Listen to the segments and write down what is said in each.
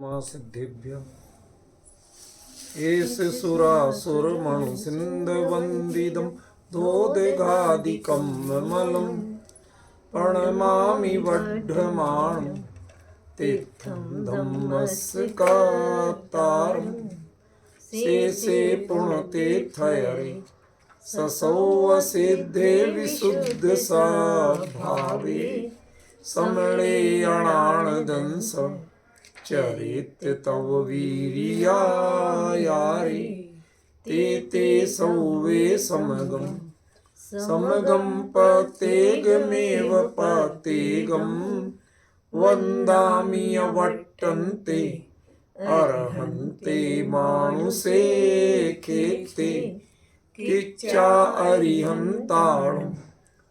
सिद्धिभ्य एष सुरासुरमणु सिन्धुवन्दितं दोदगादिकं मलं प्रणमामि वढ्ढमाणं तीर्थं धम्मस्कातारं शेषे पुण्यतीर्थहरे ससौवसिद्धे विशुद्धसाभावे समणे अणाणदंस चरित तव वीर्यायारे ते सौवे समगम पतेगमेव पतेगम वन्दामि अवट्टन्ते अर्हन्ते मानुषे खेते किच्चा अरिहन्ताणं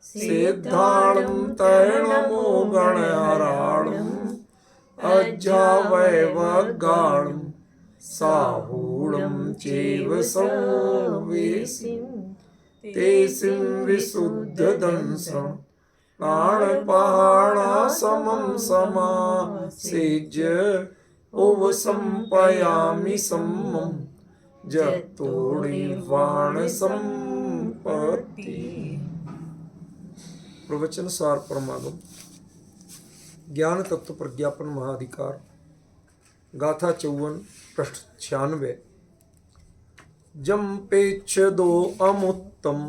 सिद्धाणं तैणमो गणहराणं अज्जावैवगाणं साहूणं चैव संवेसिं तेसिं विशुद्धदंसं प्राणपहाणासमं समासेज्य उपसंपयामि सम्मं जतोर्निर्वाण संपत्ति। प्रवचन सार परमागम ज्ञान तत्व प्रज्ञापन महाधिकार गाथा 54 पृष्ठ 96। जम्पेच्छ दो अमुत्तम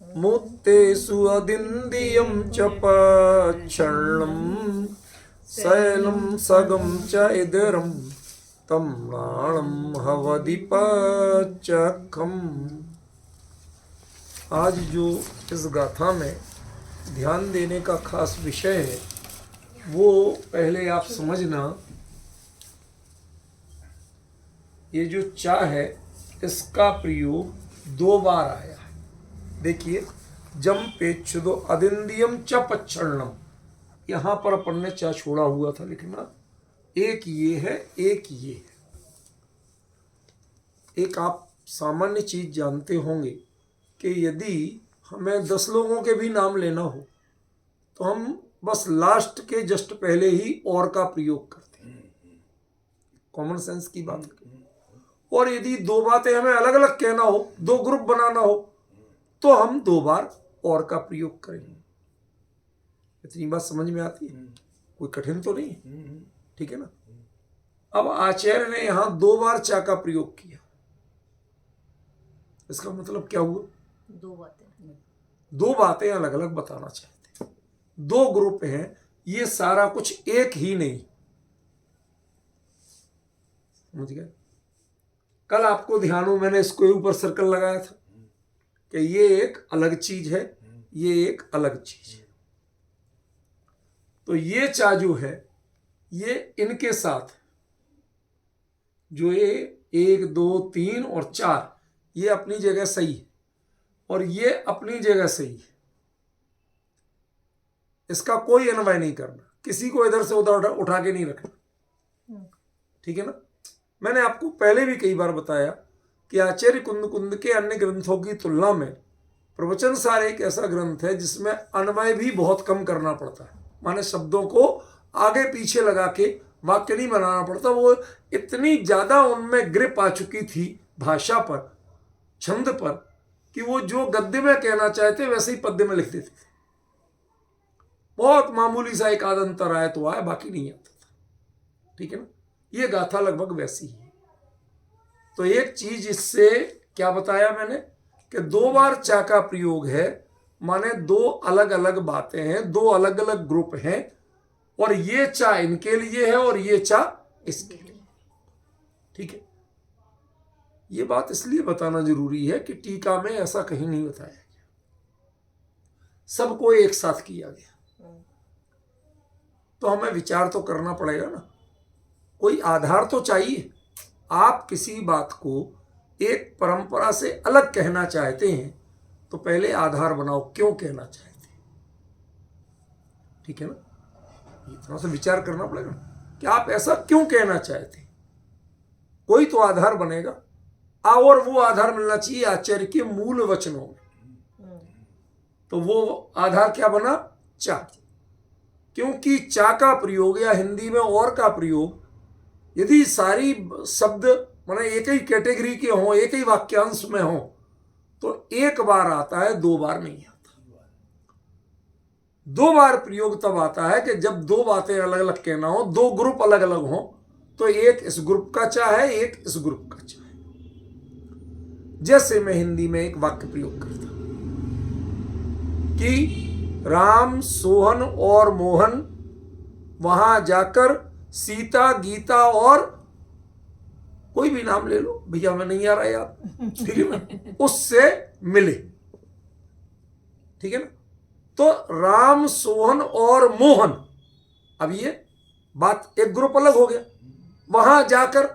मुत्तेषु अदिन्द्रियं च पक्षणं शैलं सगं च इदरं तं प्राणं हवदीपचखम्। आज जो इस गाथा में ध्यान देने का खास विषय है वो पहले आप समझना। ये जो चा है इसका प्रयोग 2 बार आया है। देखिए, जम पेच्छुदो अदिन्द्रियम च पक्षणम, यहां पर अपन ने चा छोड़ा हुआ था लिखना। एक ये है, एक ये है। एक आप सामान्य चीज जानते होंगे कि यदि हमें 10 लोगों के भी नाम लेना हो तो हम बस लास्ट के जस्ट पहले ही और का प्रयोग करते हैं, कॉमन सेंस की बात है। और यदि 2 बातें हमें अलग अलग कहना हो, 2 ग्रुप बनाना हो, तो हम 2 बार और का प्रयोग करेंगे। इतनी बात समझ में आती है? कोई कठिन तो नहीं है, ठीक है ना। अब आचार्य ने यहां 2 बार चा का प्रयोग किया। इसका मतलब क्या हुआ? 2 बातें अलग अलग बताना चाहते, 2 ग्रुप हैं, ये सारा कुछ एक ही नहीं। समझ गए? कल आपको ध्यान हो, मैंने इसको ऊपर सर्कल लगाया था कि ये एक अलग चीज है, ये एक अलग चीज है। तो ये चा जो है ये इनके साथ जो ये 1 2 3 और 4 ये अपनी जगह सही है और ये अपनी जगह सही है। इसका कोई अन्वय नहीं करना, किसी को इधर से उधर उठा के नहीं रखना, ठीक है ना। मैंने आपको पहले भी कई बार बताया कि आचार्य कुंद के अन्य ग्रंथों की तुलना में प्रवचन सार एक ऐसा ग्रंथ है जिसमें अन्वय भी बहुत कम करना पड़ता है। माने शब्दों को आगे पीछे लगा के वाक्य नहीं बनाना पड़ता। वो इतनी ज्यादा उनमें ग्रिप आ चुकी थी भाषा पर, छंद पर, कि वो जो गद्य में कहना चाहते वैसे ही पद्य में लिख देते थे। बहुत मामूली सा एक आध अंतर आया तो आया, बाकी नहीं आता था, ठीक है ना। ये गाथा लगभग वैसी ही है। तो एक चीज इससे क्या बताया मैंने कि 2 बार चा का प्रयोग है, माने 2 अलग अलग बातें हैं, 2 अलग अलग ग्रुप हैं, और ये चा इनके लिए है और ये चा इसके लिए, ठीक है। ये बात इसलिए बताना जरूरी है कि टीका में ऐसा कहीं नहीं बताया गया, सबको एक साथ किया गया। तो हमें विचार तो करना पड़ेगा ना, कोई आधार तो चाहिए। आप किसी बात को एक परंपरा से अलग कहना चाहते हैं तो पहले आधार बनाओ, क्यों कहना चाहते हैं, ठीक है ना। थोड़ा सा विचार करना पड़ेगा कि आप ऐसा क्यों कहना चाहते हैं, कोई तो आधार बनेगा। और वो आधार मिलना चाहिए आचार्य के मूल वचनों में। तो वो आधार क्या बना? चा। क्योंकि चा का प्रयोग या हिंदी में और का प्रयोग यदि सारी शब्द माने एक ही कैटेगरी के हों, एक ही वाक्यांश में हों, तो एक बार आता है, 2 बार नहीं आता। 2 बार प्रयोग तब आता है कि जब 2 बातें अलग अलग कहना हो, 2 ग्रुप अलग अलग हो, तो एक इस ग्रुप का चाहे, एक इस ग्रुप का चाहे। जैसे मैं हिंदी में एक वाक्य प्रयोग करता कि राम, सोहन और मोहन वहां जाकर सीता, गीता और कोई भी नाम ले लो भैया, मैं नहीं आ रहा यार, ठीक है ना, उससे मिले, ठीक है ना। तो राम, सोहन और मोहन, अब ये बात एक ग्रुप अलग हो गया, वहां जाकर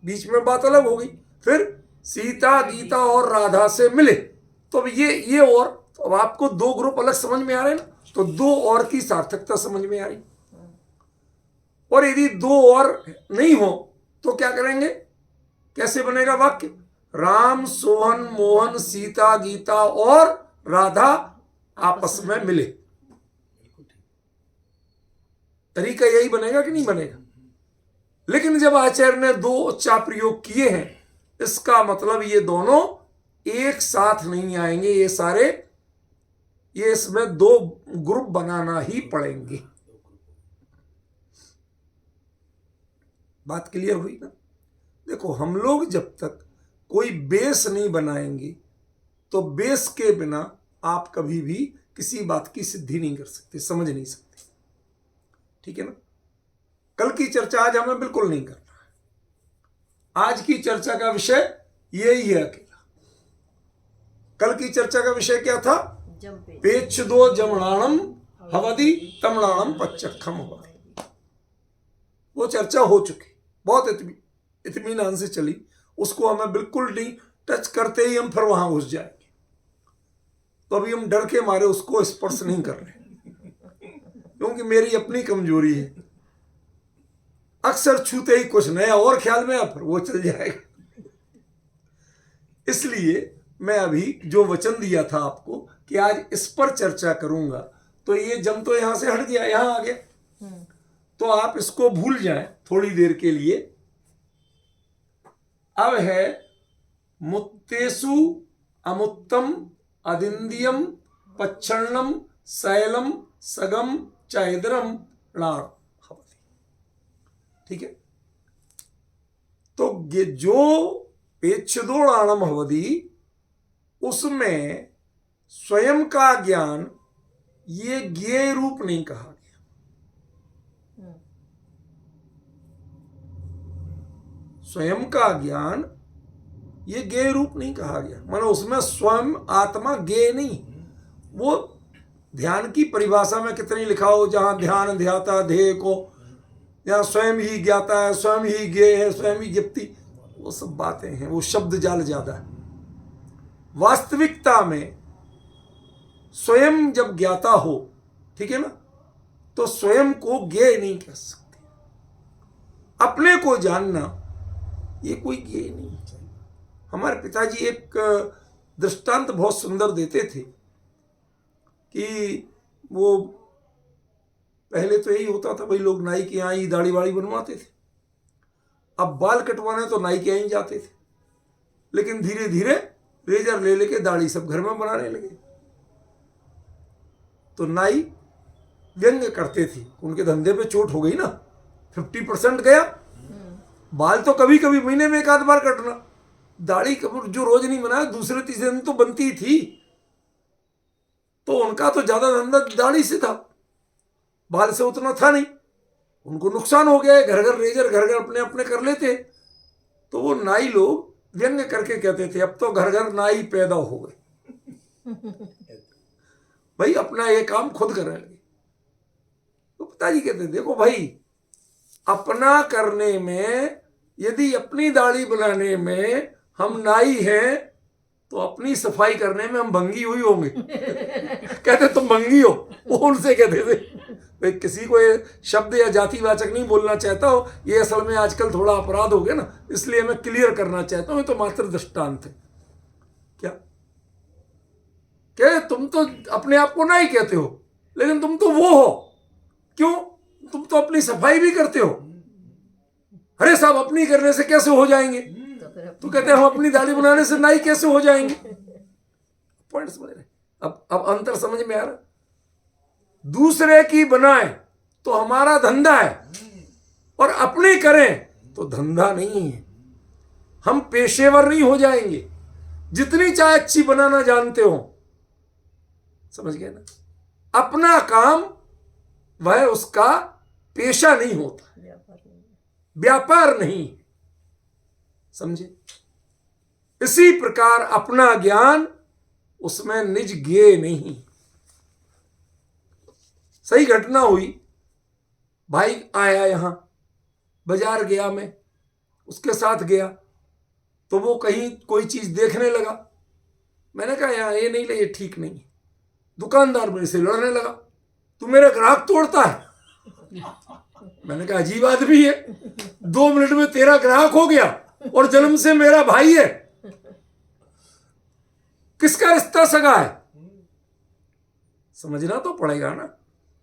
बीच में बात अलग हो गई, फिर सीता, गीता और राधा से मिले, तो अब ये और, तो अब आपको 2 ग्रुप अलग समझ में आ रहे हैं ना, तो 2 और की सार्थकता समझ में आ रही। और यदि 2 और नहीं हो तो क्या करेंगे, कैसे बनेगा वाक्य, राम, सोहन, मोहन, सीता, गीता और राधा आपस में मिले, तरीका यही बनेगा कि नहीं बनेगा। लेकिन जब आचार्य ने 2 चा प्रयोग किए हैं, इसका मतलब ये दोनों एक साथ नहीं आएंगे, ये सारे, ये इसमें 2 ग्रुप बनाना ही पड़ेंगे। बात क्लियर हुई ना। देखो, हम लोग जब तक कोई बेस नहीं बनाएंगे, तो बेस के बिना आप कभी भी किसी बात की सिद्धि नहीं कर सकते, समझ नहीं सकते, ठीक है ना। कल की चर्चा आज हमें बिल्कुल नहीं करना है। आज की चर्चा का विषय यही है अकेला। कल की चर्चा का विषय क्या था, पेच्छदो जमणाणम हवदि तमणाणम पच्चखम हवदि। वो चर्चा हो चुकी, बहुत इत्मीनान से चली, उसको हमें बिल्कुल नहीं टच करते ही हम फिर वहां घुस जाएंगे, तो अभी हम डर के मारे उसको स्पर्श नहीं कर रहे, क्योंकि मेरी अपनी कमजोरी है, अक्सर छूते ही कुछ नया और ख्याल में फिर वो चल जाएगा। इसलिए मैं अभी जो वचन दिया था आपको कि आज इस पर चर्चा करूंगा, तो ये जम तो यहां से हट गया, यहां आ गया, तो आप इसको भूल जाएं थोड़ी देर के लिए। अब है मुत्तेषु अमुत्तम अदिंदियम पच्छन्नम शैलम सगम चैदरम प्राण, ठीक है। तो ये जो पेच्छदोणाणम हवदि, उसमें स्वयं का ज्ञान ये ज्ञेय रूप नहीं कहा गया, स्वयं का ज्ञान ये ज्ञेय रूप नहीं कहा गया, मानो उसमें स्वयं आत्मा ज्ञेय नहीं। वो ध्यान की परिभाषा में कितनी लिखा हो, जहां ध्यान ध्याता ध्येय को, जहां स्वयं ही ज्ञाता है, स्वयं ही ज्ञेय है, स्वयं ही ज्ञप्ति, वो सब बातें हैं, वो शब्द जाल ज्यादा है। वास्तविकता में स्वयं जब ज्ञाता हो, ठीक है ना, तो स्वयं को ज्ञेय नहीं कह सकते। अपने को जानना ये कोई ज्ञेय नहीं है। हमारे पिताजी एक दृष्टांत बहुत सुंदर देते थे कि वो पहले तो यही होता था, भाई लोग नाई के यहाँ ही दाढ़ी वाड़ी बनवाते थे, अब बाल कटवाने तो नाई के यहाँ ही जाते थे, लेकिन धीरे धीरे रेजर ले लेके दाढ़ी सब घर में बनाने लगे। तो नाई व्यंग्य करते थे, उनके धंधे पे चोट हो गई ना, 50% गया। बाल तो कभी कभी महीने में 1 आध बार कटना, दाढ़ी जो रोज नहीं बनाया, दूसरे तीसरे दिन तो बनती थी, तो उनका तो ज्यादा धंधा दाढ़ी से था, बाल से उतना था नहीं। उनको नुकसान हो गया है, घर घर रेजर घर घर अपने अपने कर लेते। तो वो नाई लोग व्यंग्य करके कहते थे, अब तो घर घर नाई पैदा हो गए, भाई अपना ये काम खुद करने लगे। तो पिताजी कहते, देखो भाई, अपना करने में, यदि अपनी दाढ़ी बनाने में हम नाई हैं, तो अपनी सफाई करने में हम भंगी हुई होंगे। कहते तुम भंगी हो, वो उनसे कहते थे। भाई किसी को ये शब्द या जातिवाचक नहीं बोलना चाहता हो, ये असल में आजकल थोड़ा अपराध हो गया ना, इसलिए मैं क्लियर करना चाहता हूं, ये तो मात्र दृष्टांत है। क्या क्या तुम तो अपने आप को नाई कहते हो, लेकिन तुम तो वो हो, क्यों? तुम तो अपनी सफाई भी करते हो। अरे साहब अपनी करने से कैसे हो जाएंगे, तो कहते हैं हम अपनी दाढ़ी बनाने से नाई कैसे हो जाएंगे। पॉइंट समझ रहे? अब अंतर समझ में आ रहा। दूसरे की बनाए तो हमारा धंधा है, और अपनी करें तो धंधा नहीं है। हम पेशेवर नहीं हो जाएंगे जितनी चाहे अच्छी बनाना जानते हो। समझ गए ना? अपना काम वह उसका पेशा नहीं होता, व्यापार नहीं। समझे? इसी प्रकार अपना ज्ञान उसमें निज गे नहीं। सही घटना हुई, भाई आया यहां, बाजार गया, मैं उसके साथ गया, तो वो कहीं कोई चीज देखने लगा। मैंने कहा यार ये नहीं ले, ये ठीक नहीं है। दुकानदार मेरे से लड़ने लगा, तू मेरा ग्राहक तोड़ता है। मैंने कहा अजीब आदमी है, 2 मिनट में तेरा ग्राहक हो गया और जन्म से मेरा भाई है। किसका रिश्ता सगा है? समझना तो पड़ेगा ना।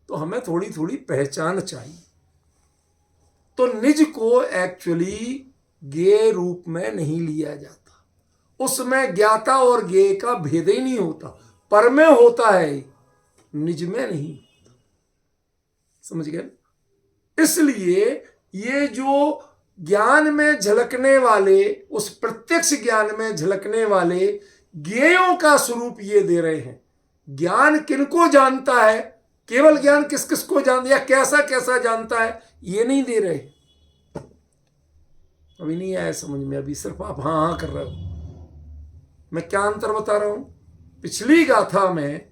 तो हमें थोड़ी थोड़ी पहचान चाहिए। तो निज को एक्चुअली ज्ञेय रूप में नहीं लिया जाता, उसमें ज्ञाता और ज्ञेय का भेद ही नहीं होता। पर में होता है, निज में नहीं। समझ गए? इसलिए ये जो ज्ञान में झलकने वाले, उस प्रत्यक्ष ज्ञान में झलकने वाले ज्ञेयों का स्वरूप ये दे रहे हैं। ज्ञान किनको जानता है, केवल ज्ञान किस किस को जानता, या कैसा कैसा जानता है, ये नहीं दे रहे। अभी नहीं आया समझ में, अभी सिर्फ आप हाँ हाँ कर रहे हो। मैं क्या अंतर बता रहा हूं? पिछली गाथा में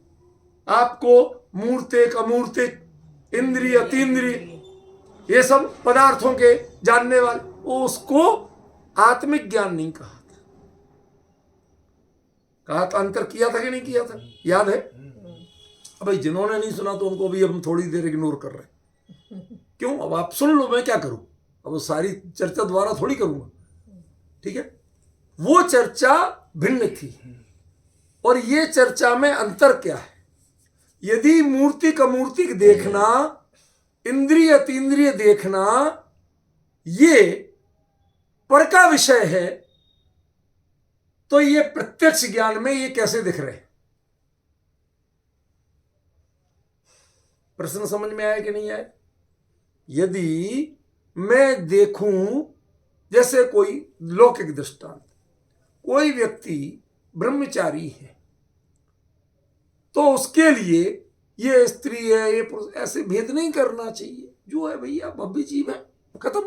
आपको मूर्तिक, अमूर्तिक, इंद्रिय, अतीन्द्रिय, ये सब पदार्थों के जानने वाले, वो उसको आत्मिक ज्ञान नहीं कहा था। कहा था, अंतर किया था कि नहीं किया था? याद है? अब भाई जिन्होंने नहीं सुना तो उनको भी हम थोड़ी देर इग्नोर कर रहे हैं। क्यों? अब आप सुन लो, मैं क्या करूं? अब वो सारी चर्चा दोबारा थोड़ी करूंगा। ठीक है? वो चर्चा भिन्न थी, और ये चर्चा में अंतर क्या है? यदि मूर्तिक अमूर्तिक देखना, इंद्रिय अतीन्द्रिय देखना, ये पर का विषय है, तो ये प्रत्यक्ष ज्ञान में ये कैसे दिख रहे हैं? प्रश्न समझ में आया कि नहीं आया? यदि मैं देखूं, जैसे कोई लौकिक दृष्टांत, कोई व्यक्ति ब्रह्मचारी है, तो उसके लिए ये स्त्री है, ये पुरुष, ऐसे भेद नहीं करना चाहिए। जो है भैया भव्य जीव है, खत्म।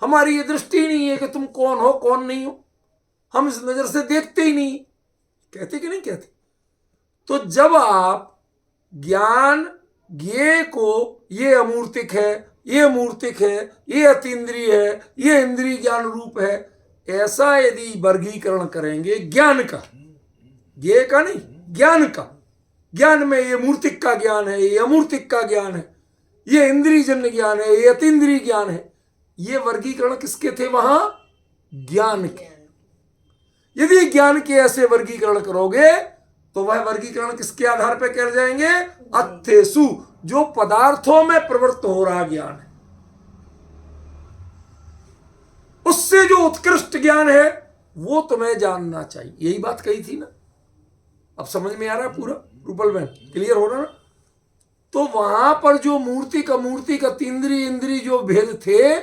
हमारी ये दृष्टि नहीं है कि तुम कौन हो कौन नहीं हो, हम इस नजर से देखते ही नहीं। कहते कि नहीं कहते? तो जब आप ज्ञान ज्ञेय को, ये अमूर्तिक है, ये मूर्तिक है, ये अतीन्द्रिय है, ये इंद्रिय ज्ञान रूप है, ऐसा यदि वर्गीकरण करेंगे ज्ञान का, ज्ञेय का नहीं, ज्ञान का, ज्ञान में ये मूर्तिक का ज्ञान है, ये अमूर्तिक का ज्ञान है, ये इंद्रियजन्य ज्ञान है, ये अतीन्द्रिय ज्ञान है, ये वर्गीकरण किसके थे वहां? ज्ञान के। यदि ज्ञान के ऐसे वर्गीकरण करोगे तो वह वर्गीकरण किसके आधार पर कर जाएंगे? अत्थेसु, जो पदार्थों में प्रवृत्त हो रहा ज्ञान है, उससे जो उत्कृष्ट ज्ञान है वो तुम्हें जानना चाहिए। यही बात कही थी ना? अब समझ में आ रहा है पूरा? रूपल में क्लियर हो रहा ना? तो वहां पर जो मूर्तिक अमूर्तिक अतीन्द्रिय इंद्रिय जो भेद थे,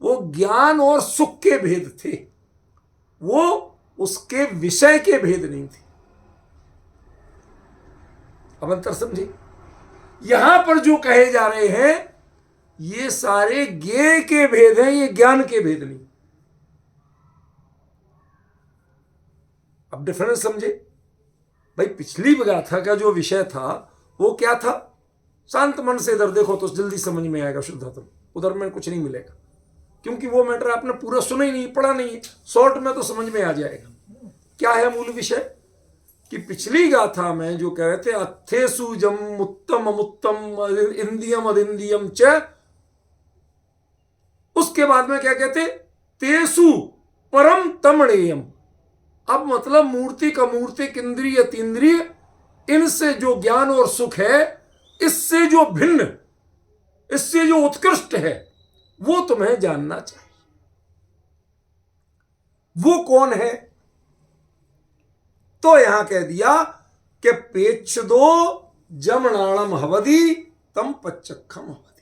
वो ज्ञान और सुख के भेद थे, वो उसके विषय के भेद नहीं थे। अब अंतर समझे? यहां पर जो कहे जा रहे हैं ये सारे ज्ञेय के भेद हैं, ये ज्ञान के भेद नहीं। अब डिफरेंस समझे भाई? पिछली गाथा का जो विषय था वो क्या था? शांत मन से इधर देखो तो जल्दी समझ में आएगा शुद्धात्म, उधर में कुछ नहीं मिलेगा, क्योंकि वो मैटर आपने पूरा सुना ही नहीं, पढ़ा नहीं है। शॉर्ट में तो समझ में आ जाएगा। क्या है मूल विषय? कि पिछली गाथा में जो कह रहे थे अत्थेसु जम उत्तम अमुत्तम इंदियम अदिंदियम च, उसके बाद में क्या कहते? तेसु परम तमणेयम। अब मतलब मूर्तिक अमूर्तिक इंद्रिय अतीन्द्रिय, इनसे जो ज्ञान और सुख है, इससे जो उत्कृष्ट है वो तुम्हें जानना चाहिए। वो कौन है? तो यहां कह दिया कि पेच्छदो जमनाणम हवदी तम पच्चखम हवदी।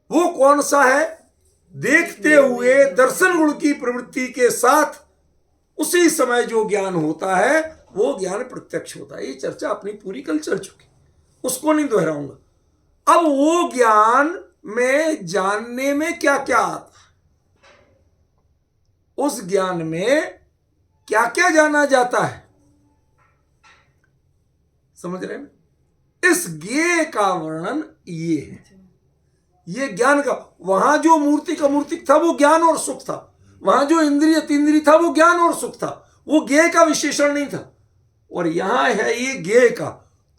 वो कौन सा है? देखते हुए दर्शन गुण की प्रवृत्ति के साथ उसी समय जो ज्ञान होता है वो ज्ञान प्रत्यक्ष होता है। ये चर्चा अपनी पूरी कल चल चुकी, उसको नहीं दोहराऊंगा। अब वो ज्ञान में जानने में क्या क्या आता है, उस ज्ञान में क्या क्या जाना जाता है, समझ रहे हैं? इस ज्ञेय का वर्णन ये है। ये ज्ञान का, वहां जो मूर्ति का मूर्तिक था वो ज्ञान और सुख था, वहां जो इंद्रिय तीन्द्रिय था वो ज्ञान और सुख था, वो ज्ञेय का विशेषण नहीं था। और यहां है ये ज्ञेय का,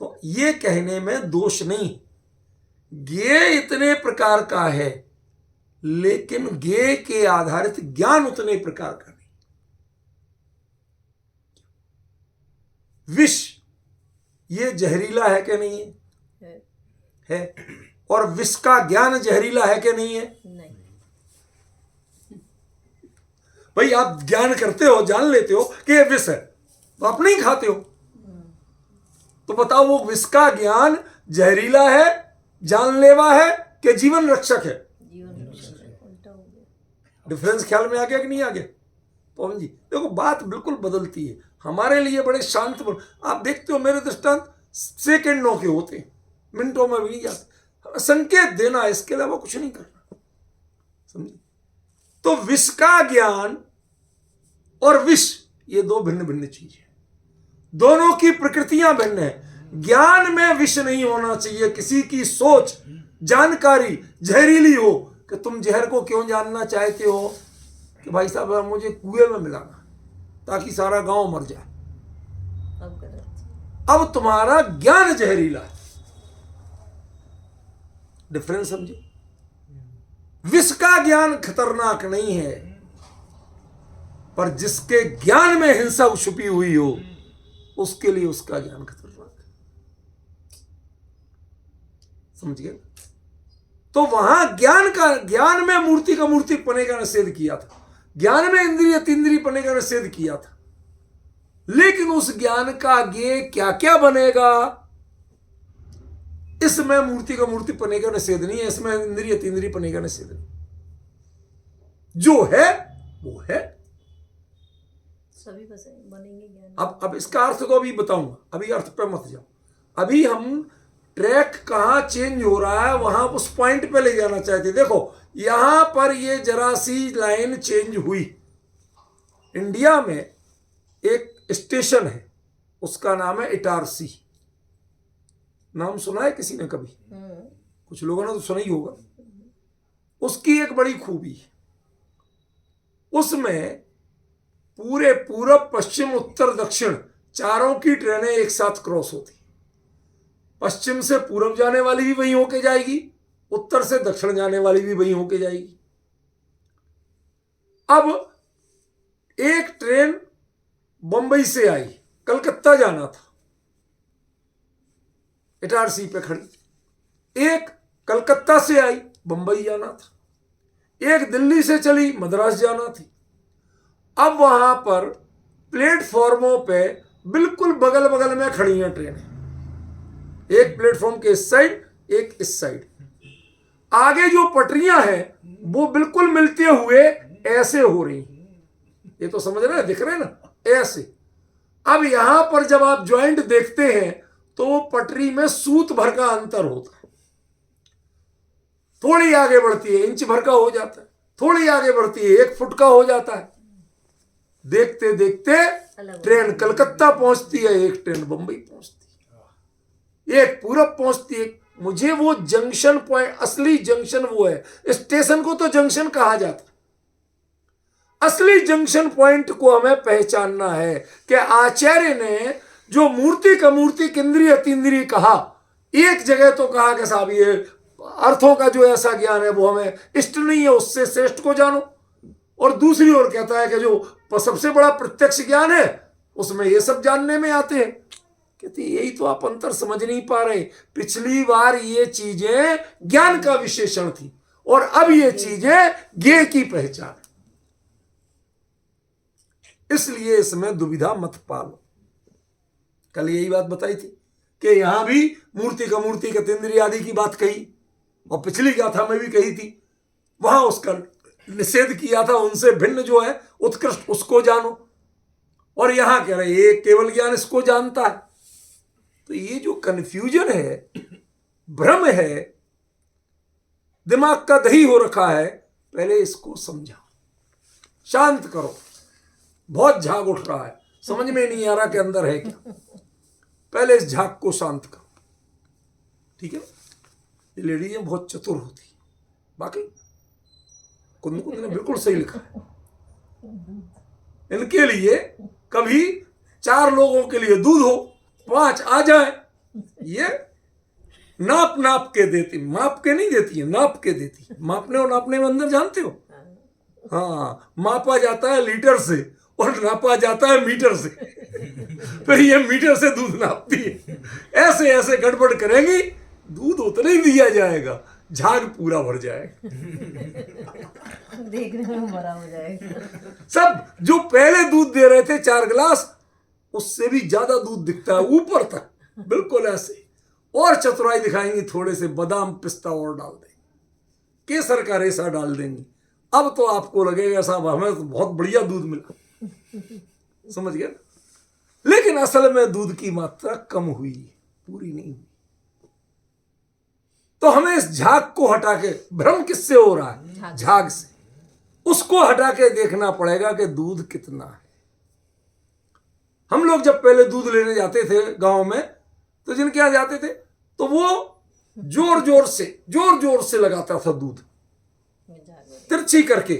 तो ये कहने में दोष नहीं। ज्ञेय इतने प्रकार का है लेकिन ज्ञेय के आधारित ज्ञान उतने प्रकार का नहीं। विष ये जहरीला है कि नहीं है? और विष का ज्ञान जहरीला है कि नहीं है? नहीं। भाई आप ज्ञान करते हो, जान लेते हो कि ये विष है, तो आप नहीं खाते हो, तो बताओ वो विष का ज्ञान जहरीला है, जानलेवा है कि जीवन रक्षक है? डिफरेंस ख्याल में आ गया कि नहीं आ गया? पवन जी देखो, बात बिल्कुल बदलती है। हमारे लिए बड़े शांत आप देखते हो मेरे दृष्टांत सेकंडों के होते हैं, मिनटों में भी नहीं जाते। संकेत देना, इसके अलावा कुछ नहीं करना, समझे? तो विष का ज्ञान और विष ये दो भिन्न भिन्न चीज है, दोनों की प्रकृतियां भिन्न है। ज्ञान में विष नहीं होना चाहिए। किसी की सोच जानकारी जहरीली हो कि तुम जहर को क्यों जानना चाहते हो कि भाई साहब मुझे कुएं में मिलाना ताकि सारा गांव मर जाए, अब तुम्हारा ज्ञान जहरीला है। डिफरेंस समझे? विष का ज्ञान खतरनाक नहीं है, पर जिसके ज्ञान में हिंसा छुपी हुई हो उसके लिए उसका ज्ञान खतरनाक है, समझ गए? तो वहां ज्ञान में मूर्ति का मूर्तिक पने का निषेध किया था, ज्ञान में इंद्रिय तीन्द्रिय पने का निषेध किया था, लेकिन उस ज्ञान का ज्ञेय क्या क्या बनेगा इसमें मूर्ति का मूर्ति पने का निषेध नहीं है, इसमें इंद्रिय तीन्द्रिय पने का निषेध नहीं। जो है वो है, सभी बनेंगे ज्ञान। अब इसका अर्थ तो अभी बताऊंगा, अभी अर्थ पे मत जाओ। अभी हम ट्रैक कहां चेंज हो रहा है वहां उस पॉइंट पे ले जाना चाहते। देखो यहां पर ये जरा सी लाइन चेंज हुई। इंडिया में एक स्टेशन है, उसका नाम है इटारसी। नाम सुना है किसी ने कभी? कुछ लोगों ने तो सुना ही होगा। उसकी एक बड़ी खूबी है, उसमें पूरे पूरब पश्चिम उत्तर दक्षिण चारों की ट्रेनें एक साथ क्रॉस होती। पश्चिम से पूरब जाने वाली भी वहीं होके जाएगी, उत्तर से दक्षिण जाने वाली भी वहीं होके जाएगी। अब एक ट्रेन बंबई से आई, कलकत्ता जाना था, इटारसी पे खड़ी। एक कलकत्ता से आई, बंबई जाना था। एक दिल्ली से चली, मद्रास जाना थी। अब वहां पर प्लेटफॉर्मों पे बिल्कुल बगल बगल में खड़ी हैं ट्रेनें, एक प्लेटफॉर्म के इस साइड एक इस साइड। आगे जो पटरियां हैं वो बिल्कुल मिलते हुए ऐसे हो रही, ये तो समझ रहे हैं, दिख रहे हैं ना, ऐसे। अब यहां पर जब आप ज्वाइंट देखते हैं तो पटरी में सूत भर का अंतर होता है। थोड़ी आगे बढ़ती है इंच भर का हो जाता है, थोड़ी आगे बढ़ती है 1 फुट का हो जाता है। देखते देखते ट्रेन कलकत्ता पहुंचती है, एक ट्रेन बंबई पहुंचती है, एक पूरब पहुंचती है। मुझे वो जंक्शन पॉइंट, असली जंक्शन वो है। स्टेशन को तो जंक्शन कहा जाता, असली जंक्शन पॉइंट को हमें पहचानना है कि आचार्य ने जो मूर्ति का मूर्ति इंद्रिय तीन्द्रिय कहा, एक जगह तो कहा कि साहब ये अर्थों का जो ऐसा ज्ञान है वो हमें इष्ट नहीं है, उससे श्रेष्ठ को जानो। और दूसरी ओर कहता है कि जो सबसे बड़ा प्रत्यक्ष ज्ञान है उसमें ये सब जानने में आते हैं। कहते यही तो आप अंतर समझ नहीं पा रहे। पिछली बार ये चीजें ज्ञान का विशेषण थी और अब ये चीजें ज्ञेय की पहचान। इसलिए इसमें दुविधा मत पालो। कल यही बात बताई थी कि यहां भी मूर्ति का तीन्द्रिय आदि की बात कही, और पिछली गाथा में भी कही थी, वहां उसका निषेध किया था। उनसे भिन्न जो है उत्कृष्ट उसको जानो, और यहां कह रहे एक केवल ज्ञान इसको जानता है। तो ये जो कन्फ्यूजन है, भ्रम है, दिमाग का दही हो रखा है, पहले इसको समझाओ, शांत करो। बहुत झाग उठ रहा है, समझ में नहीं आ रहा कि अंदर है क्या। पहले इस झाग को शांत करो, ठीक है। ये लेडीज बहुत चतुर होती है, बाकी कुंद ने बिल्कुल सही लिखा है। इनके लिए कभी 4 लोगों के लिए दूध हो, 5 आ जाए, ये नाप नाप के देती, माप के नहीं देती है, नाप के देती है। मापने और नापने में अंदर जानते हो, हाँ, मापा जाता है लीटर से और नापा जाता है मीटर से। फिर ये मीटर से दूध नापती है। ऐसे ऐसे गड़बड़ करेंगी, दूध उतना ही दिया जाएगा, झाग पूरा भर जाएगा। देखने में बड़ा हो जाएगा। सब जो पहले दूध दे रहे थे 4 गिलास, उससे भी ज्यादा दूध दिखता है ऊपर तक, बिल्कुल ऐसे। और चतुराई दिखाएंगी, थोड़े से बादाम पिस्ता और डाल देंगे, केसर का रेशा डाल देंगी। अब तो आपको लगेगा साहब हमें तो बहुत बढ़िया दूध मिला, समझ गया। लेकिन असल में दूध की मात्रा कम हुई, पूरी नहीं हुई। तो हमें इस झाग को हटा के, भ्रम किससे हो रहा है, झाग से, उसको हटा के देखना पड़ेगा कि दूध कितना है। हम लोग जब पहले दूध लेने जाते थे गांव में, तो जिनके यहां जाते थे तो वो जोर जोर से लगाता था दूध, तिरछी करके,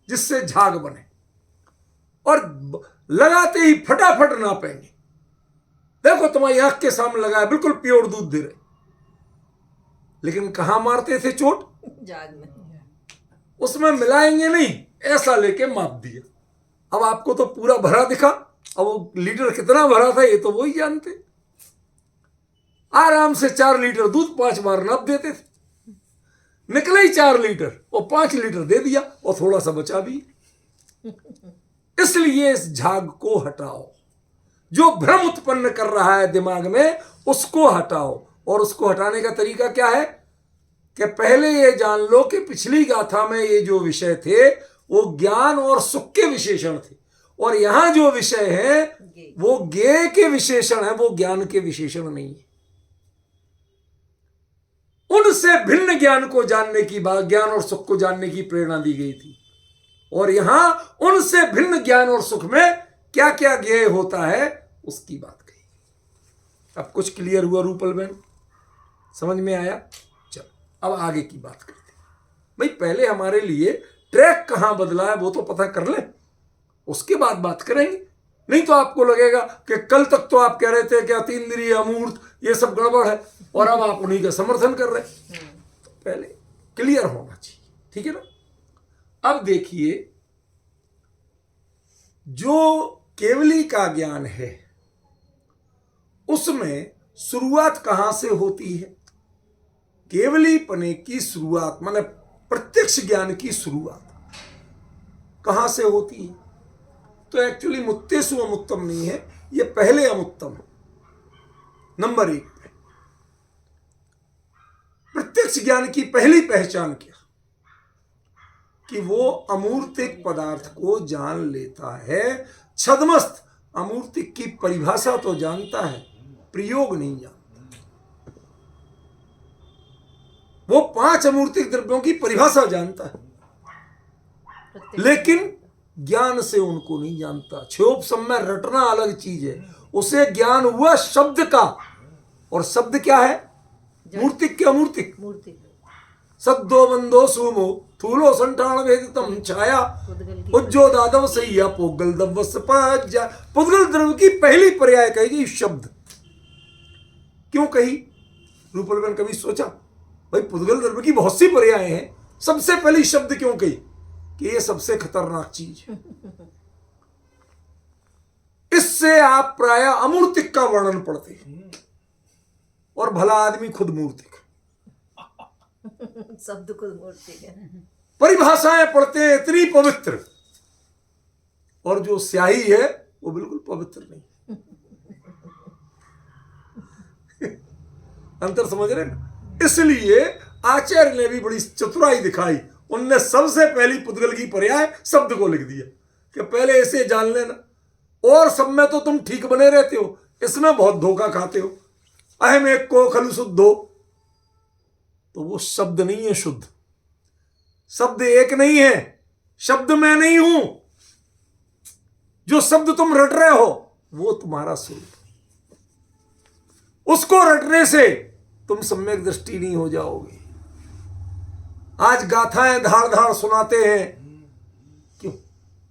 जिससे झाग बने, और लगाते ही फटाफट नापेंगे। देखो तुम्हारी आंख के सामने लगाया, बिल्कुल प्योर दूध दे रहे। लेकिन कहां मारते थे चोट, झाग में, उसमें मिलाएंगे नहीं, ऐसा लेके माप दिया। अब आपको तो पूरा भरा दिखा, अब वो लीटर कितना भरा था ये तो वही जानते। आराम से 4 लीटर दूध 5 बार नाप देते थे, निकले ही 4 लीटर, और 5 लीटर दे दिया, और थोड़ा सा बचा भी। इसलिए इस झाग को हटाओ, जो भ्रम उत्पन्न कर रहा है दिमाग में, उसको हटाओ। और उसको हटाने का तरीका क्या है कि पहले ये जान लो कि पिछली गाथा में ये जो विषय थे वो ज्ञान और सुख के विशेषण थे, और यहां जो विषय है वो ज्ञेय के विशेषण है, वो ज्ञान के विशेषण नहीं है। उनसे भिन्न ज्ञान को जानने की बात, ज्ञान और सुख को जानने की प्रेरणा दी गई थी, और यहां उनसे भिन्न ज्ञान और सुख में क्या क्या ज्ञेय होता है उसकी बात कही। अब कुछ क्लियर हुआ रूपल बहन, समझ में आया? चलो अब आगे की बात करते हैं। भाई पहले हमारे लिए ट्रैक कहां बदला है वो तो पता कर लें, उसके बाद बात करेंगे। नहीं तो आपको लगेगा कि कल तक तो आप कह रहे थे कि अतीन्द्रिय अमूर्त ये सब गड़बड़ है, और अब आप उन्हीं का समर्थन कर रहे हैं। तो पहले क्लियर होना चाहिए, ठीक है ना। अब देखिए, जो केवली का ज्ञान है उसमें शुरुआत कहां से होती है? केवली पने की शुरुआत माने प्रत्यक्ष ज्ञान की शुरुआत कहां से होती है? तो एक्चुअली मुत्तेषु अमुत्तम नहीं है, ये पहले अमुत्तम है। नंबर 1 पे प्रत्यक्ष ज्ञान की पहली पहचान क्या? कि वो अमूर्तिक पदार्थ को जान लेता है। छद्मस्त अमूर्तिक की परिभाषा तो जानता है, प्रयोग नहीं जानता। वो 5 अमूर्तिक द्रव्यों की परिभाषा जानता है, लेकिन ज्ञान से उनको नहीं जानता। क्षोभसम्य रटना अलग चीज है, उसे ज्ञान हुआ शब्द का, और शब्द क्या है? मूर्तिक के अमूर्तिक। मूर्ति सद्दो बंदो सुमो थूलो संठान वेदितम छाया उज्जो दादव सैया पोगल दवस पाजा। पुद्गल द्रव्य की पहली पर्याय कहेगी शब्द। क्यों कही? रूपल बहन कभी सोचा भाई पुद्गल द्रव्य की बहुत सी पर्याय हैं, सबसे पहली शब्द क्यों कही? कि ये सबसे खतरनाक चीज है, इससे आप प्राय अमूर्तिक का वर्णन पढ़ते हैं, और भला आदमी खुद मूर्तिक। शब्द खुद मूर्ति है। परिभाषाएं पढ़ते हैं इतनी पवित्र, और जो स्याही है वो बिल्कुल पवित्र नहीं। अंतर समझ रहे ना? इसलिए आचार्य ने भी बड़ी चतुराई दिखाई। उनने सबसे पहली पुद्गल की पर्याय शब्द को लिख दिया कि पहले इसे जान लेना, और सब में तो तुम ठीक बने रहते हो, इसमें बहुत धोखा खाते हो। अहम एक को खलु शुद्धो, तो वो शब्द नहीं है शुद्ध, शब्द एक नहीं है, शब्द मैं नहीं हूं। जो शब्द तुम रट रहे हो वो तुम्हारा स्वरूप, उसको रटने से तुम सम्यक दृष्टि नहीं हो जाओगे। आज गाथाएं धाड़ धाड़ सुनाते हैं, क्यों?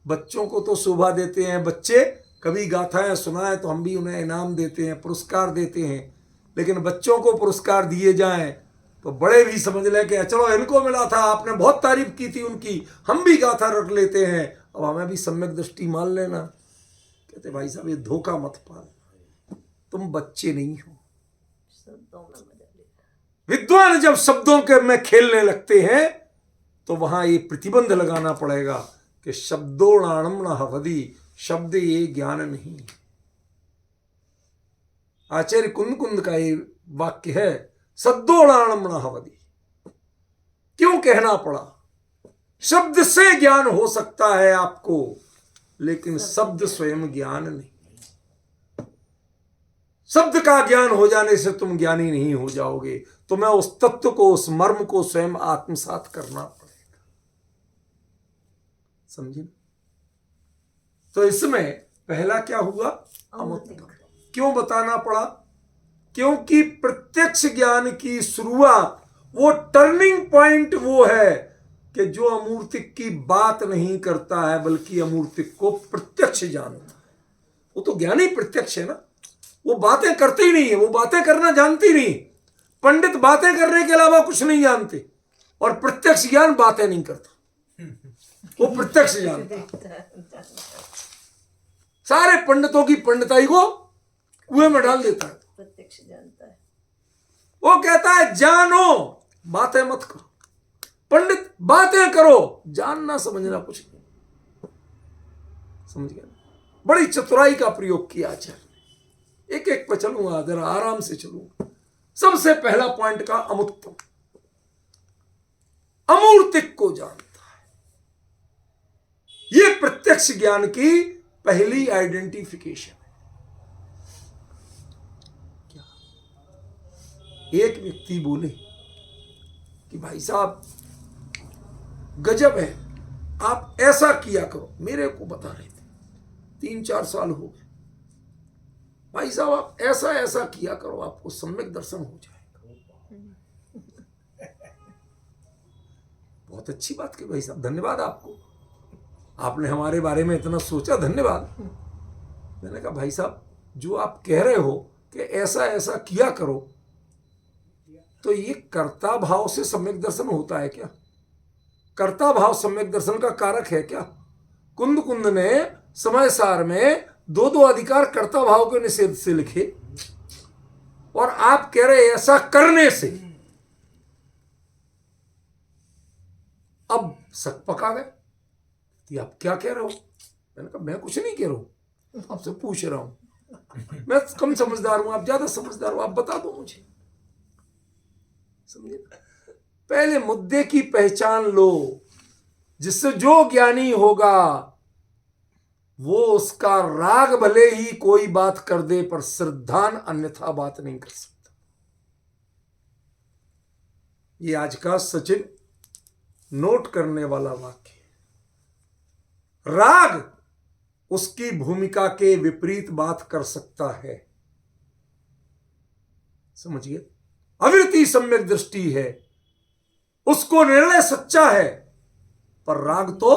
बच्चों को तो शोभा देते हैं, बच्चे कभी गाथाएं सुनाए तो हम भी उन्हें इनाम देते हैं, पुरस्कार देते हैं। लेकिन बच्चों को पुरस्कार दिए जाएं तो बड़े भी समझ लें कि चलो इनको मिला था, आपने बहुत तारीफ की थी उनकी, हम भी गाथा रट लेते हैं, अब हमें भी सम्यक दृष्टि मान लेना। कहते भाई साहब ये धोखा मत पालो, तुम बच्चे नहीं हो। विद्वान जब शब्दों के में खेलने लगते हैं तो वहां ये प्रतिबंध लगाना पड़ेगा कि शब्दोणाणम न हवदी, शब्द ये ज्ञान नहीं। आचार्य कुंद कुंद का ये वाक्य है, सद्दोणाणम न हवदी। क्यों कहना पड़ा? शब्द से ज्ञान हो सकता है आपको, लेकिन शब्द स्वयं ज्ञान नहीं। शब्द का ज्ञान हो जाने से तुम ज्ञानी नहीं हो जाओगे, तुम्हें उस तत्व को, उस मर्म को स्वयं आत्मसात करना पड़ेगा। समझे? तो इसमें पहला क्या हुआ? अमुत्तम। क्यों बताना पड़ा? क्योंकि प्रत्यक्ष ज्ञान की शुरुआत, वो टर्निंग पॉइंट वो है कि जो अमूर्तिक की बात नहीं करता है बल्कि अमूर्तिक को प्रत्यक्ष जानता है, वो तो ज्ञानी प्रत्यक्ष है ना। वो बातें करते ही नहीं है, वो बातें करना जानती नहीं। पंडित बातें करने के अलावा कुछ नहीं जानते, और प्रत्यक्ष ज्ञान बातें नहीं करता, वो प्रत्यक्ष जानता। सारे पंडितों की पंडिताई को कुएं में डाल देता है, प्रत्यक्ष जानता है। वो कहता है जानो, बातें मत करो। पंडित बातें करो, जानना समझना कुछ नहीं। समझ गया? बड़ी चतुराई का प्रयोग किया आचार्य। एक एक पे चलूंगा, जरा आराम से चलूंगा। सबसे पहला पॉइंट का अमुत्तम, अमूर्तिक को जानता है। यह प्रत्यक्ष ज्ञान की पहली आइडेंटिफिकेशन है। क्या एक व्यक्ति बोले कि भाई साहब गजब है, आप ऐसा किया करो, मेरे को बता रहे थे, 3-4 साल हो गए, भाई साहब आप ऐसा ऐसा किया करो, आपको सम्यक दर्शन हो जाएगा। बहुत अच्छी बात की भाई साहब, धन्यवाद आपको, आपने हमारे बारे में इतना सोचा, धन्यवाद। मैंने कहा भाई साहब जो आप कह रहे हो कि ऐसा ऐसा किया करो, तो ये कर्ता भाव से सम्यक दर्शन होता है क्या? कर्ता भाव सम्यक दर्शन का कारक है क्या? कुंद कुंद ने समय सार में 2 अधिकार कर्ता भाव के निषेध से लिखे, और आप कह रहे ऐसा करने से। अब शक पका गए कि आप क्या कह रहे हो? मैंने कहा मैं कुछ नहीं कह रहा हूं, आपसे पूछ रहा हूं। मैं कम समझदार हूं, आप ज्यादा समझदार हो, आप बता दो मुझे। समझे? पहले मुद्दे की पहचान लो, जिससे जो ज्ञानी होगा वो उसका राग भले ही कोई बात कर दे पर श्रद्धान अन्यथा बात नहीं कर सकता। ये आज का सचिन नोट करने वाला वाक्य है। राग उसकी भूमिका के विपरीत बात कर सकता है। समझिए? अविरति सम्यक दृष्टि है, उसको निर्णय सच्चा है, पर राग तो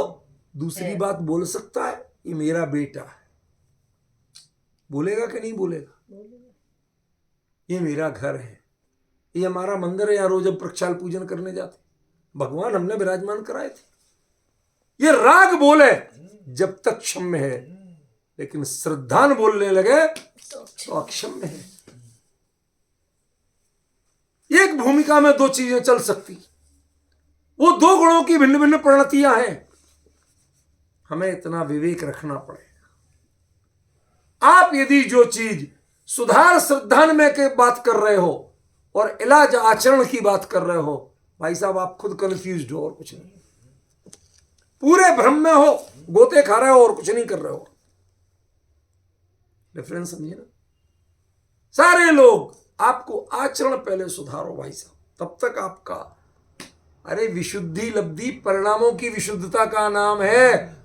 दूसरी बात बोल सकता है। ये मेरा बेटा है, बोलेगा कि नहीं बोलेगा? ये मेरा घर है, ये हमारा मंदिर है, यार रोज जब प्रक्षाल पूजन करने जाते भगवान हमने विराजमान कराए थे। ये राग बोले जब तक क्षम्य है, लेकिन श्रद्धान बोलने लगे तो अक्षम्य है। एक भूमिका में 2 चीजें चल सकती, वो 2 गुणों की भिन्न भिन्न परिणतियां हैं। हमें इतना विवेक रखना पड़ेगा। आप यदि जो चीज सुधार श्रद्धान्वय की बात कर रहे हो और इलाज आचरण की बात कर रहे हो, भाई साहब आप खुद कंफ्यूज हो और कुछ नहीं, पूरे भ्रम में हो, गोते खा रहे हो और कुछ नहीं कर रहे हो। डिफरेंस समझिए ना। सारे लोग आपको आचरण पहले सुधारो भाई साहब, तब तक आपका, अरे विशुद्धि लब्धि परिणामों की विशुद्धता का नाम है,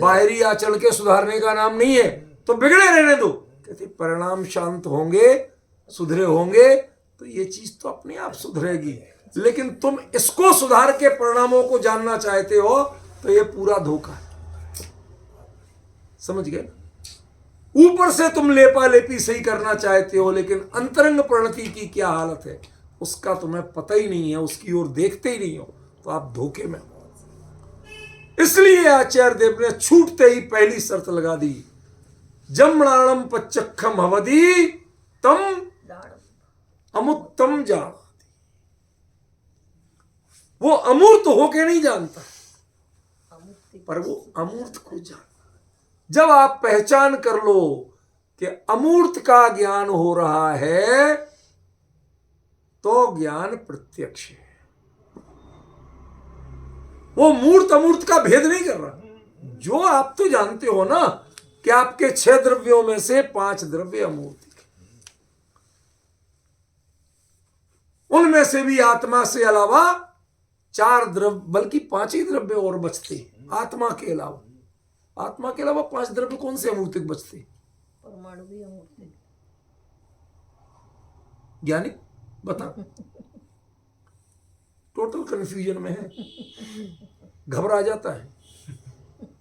बाहरी आचरण के सुधारने का नाम नहीं है। तो बिगड़े रहने दो, कहते परिणाम शांत होंगे, सुधरे होंगे तो ये चीज तो अपने आप सुधरेगी। लेकिन तुम इसको सुधार के परिणामों को जानना चाहते हो तो ये पूरा धोखा है। समझ गए? ऊपर से तुम लेपा लेपी सही करना चाहते हो, लेकिन अंतरंग प्रणति की क्या हालत है उसका तुम्हें पता ही नहीं है, उसकी ओर देखते ही नहीं हो, तो आप धोखे में हो। इसलिए आचार्य देव ने छूटते ही पहली शर्त लगा दी, जमणाणम पच्चखम हवदी तम अमुत्तम जान। वो अमूर्त होके नहीं जानता, पर वो अमूर्त को जान। जब आप पहचान कर लो कि अमूर्त का ज्ञान हो रहा है तो ज्ञान प्रत्यक्ष है। वो मूर्त अमूर्त का भेद नहीं कर रहा। जो आप तो जानते हो ना कि आपके 6 द्रव्यों में से 5 द्रव्य अमूर्तिक, उनमें से भी आत्मा से अलावा 4 द्रव्य, बल्कि 5 ही द्रव्य और बचते हैं आत्मा के अलावा। आत्मा के अलावा 5 द्रव्य कौन से अमूर्तिक बचते? परमाणु भी अमूर्तिक। ज्ञानी बता। टोटल कंफ्यूजन में है, घबरा जाता है।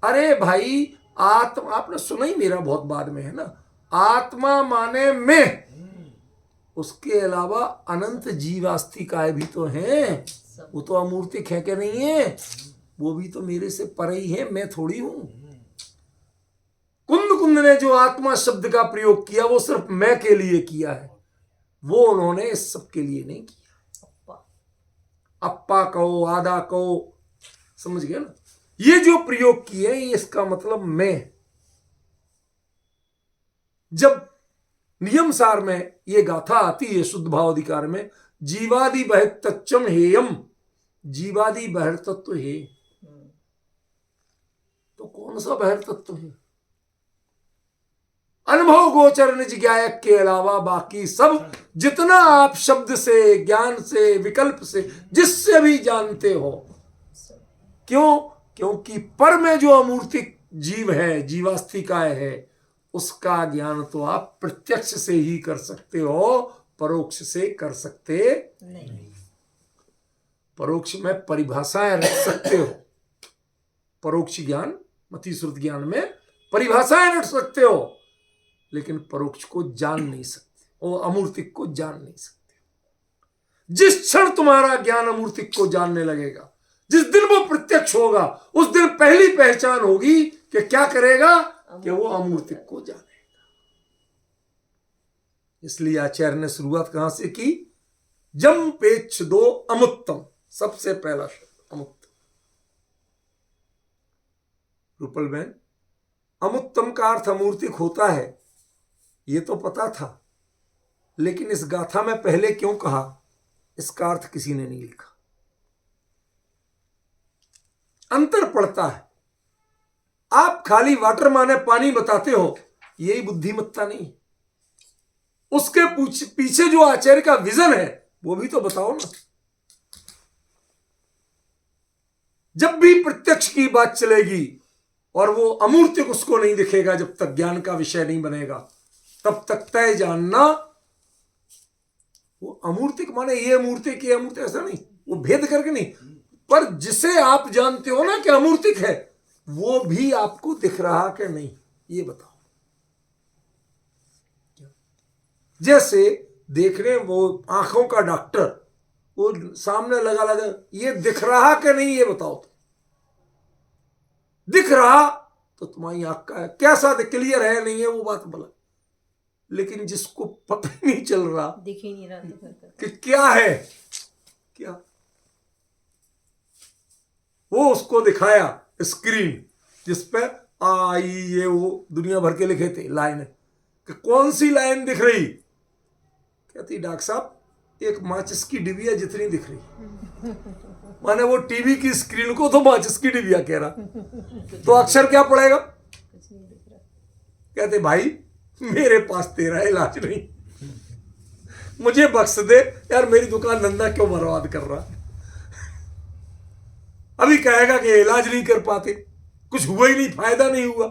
अरे भाई आत्मा, आपने सुना ही मेरा बहुत बाद में है ना, आत्मा माने मैं, उसके अलावा अनंत जीवास्तिकाएं भी तो हैं, वो तो अमूर्तिक है क्या नहीं है? वो भी तो मेरे से परे ही है, मैं थोड़ी हूं। कुंद कुंद ने जो आत्मा शब्द का प्रयोग किया वो सिर्फ मैं के लिए किया है, वो उन्होंने इस सब के लिए नहीं किया। अप्पा कहो, आधा कहो, समझ गए ना? ये जो प्रयोग किए इसका मतलब मैं। जब नियम सार में ये गाथा आती है शुद्ध भाव अधिकार में, जीवादि बहिर्तच्चम हेयम, जीवादि बहिर्तत्व है, तो कौन सा बहिर्तत्व है? अनुभव गोचर निज ज्ञायक के अलावा बाकी सब जितना आप शब्द से, ज्ञान से, विकल्प से, जिससे भी जानते हो। क्यों? क्योंकि पर में जो अमूर्तिक जीव है, जीवास्तिकाय है, उसका ज्ञान तो आप प्रत्यक्ष से ही कर सकते हो, परोक्ष से कर सकते नहीं। परोक्ष में परिभाषाएं रख सकते हो, परोक्ष ज्ञान मति श्रुत ज्ञान में परिभाषाएं रख सकते हो, लेकिन परोक्ष को जान नहीं सकते, और अमूर्तिक को जान नहीं सकते। जिस क्षण तुम्हारा ज्ञान अमूर्तिक को जानने लगेगा, जिस दिन वो प्रत्यक्ष होगा, उस दिन पहली पहचान होगी कि क्या करेगा, कि वो अमूर्तिक को जानेगा। इसलिए आचार्य ने शुरुआत कहां से की? जम पेक्ष दो अमुत्तम, सबसे पहला शब्द अमुत्तम। रूपल बहन, अमुत्तम का अर्थ अमूर्तिक होता है ये तो पता था, लेकिन इस गाथा में पहले क्यों कहा, इसका अर्थ किसी ने नहीं लिखा। अंतर पड़ता है। आप खाली वाटर माने पानी बताते हो, यही बुद्धिमत्ता नहीं। उसके पीछे जो आचार्य का विजन है वो भी तो बताओ ना। जब भी प्रत्यक्ष की बात चलेगी और वो अमूर्तिक उसको नहीं दिखेगा, जब तक ज्ञान का विषय नहीं बनेगा, तब तक तय जानना वो अमूर्तिक माने ये अमूर्तिक, ये अमूर्तिक, ऐसा नहीं, वो भेद करके नहीं, पर जिसे आप जानते हो ना कि अमूर्तिक है, वो भी आपको दिख रहा कि नहीं, ये बताओ। जैसे देख रहे वो आंखों का डॉक्टर, वो सामने लगा लगा, ये दिख रहा कि नहीं, ये बताओ। तो दिख रहा तो तुम्हारी आंख का है, कैसा क्लियर है नहीं है वो बात बोला, लेकिन जिसको पता ही नहीं चल रहा, दिख ही नहीं रहा कि क्या है, क्या, वो उसको दिखाया स्क्रीन, जिसपे आई ये वो दुनिया भर के लिखे थे लाइन, कि कौन सी लाइन दिख रही? कहती डॉक्टर साहब एक माचिस की डिबिया जितनी दिख रही। माने वो टीवी की स्क्रीन को तो माचिस की डिबिया कह रहा, तो अक्षर क्या पड़ेगा? कुछ नहीं दिख रहा। कहते भाई मेरे पास तेरा इलाज नहीं, मुझे बख्श दे यार, मेरी दुकान धंधा क्यों बर्बाद कर रहा? अभी कहेगा कि इलाज नहीं कर पाते, कुछ हुआ ही नहीं, फायदा नहीं हुआ।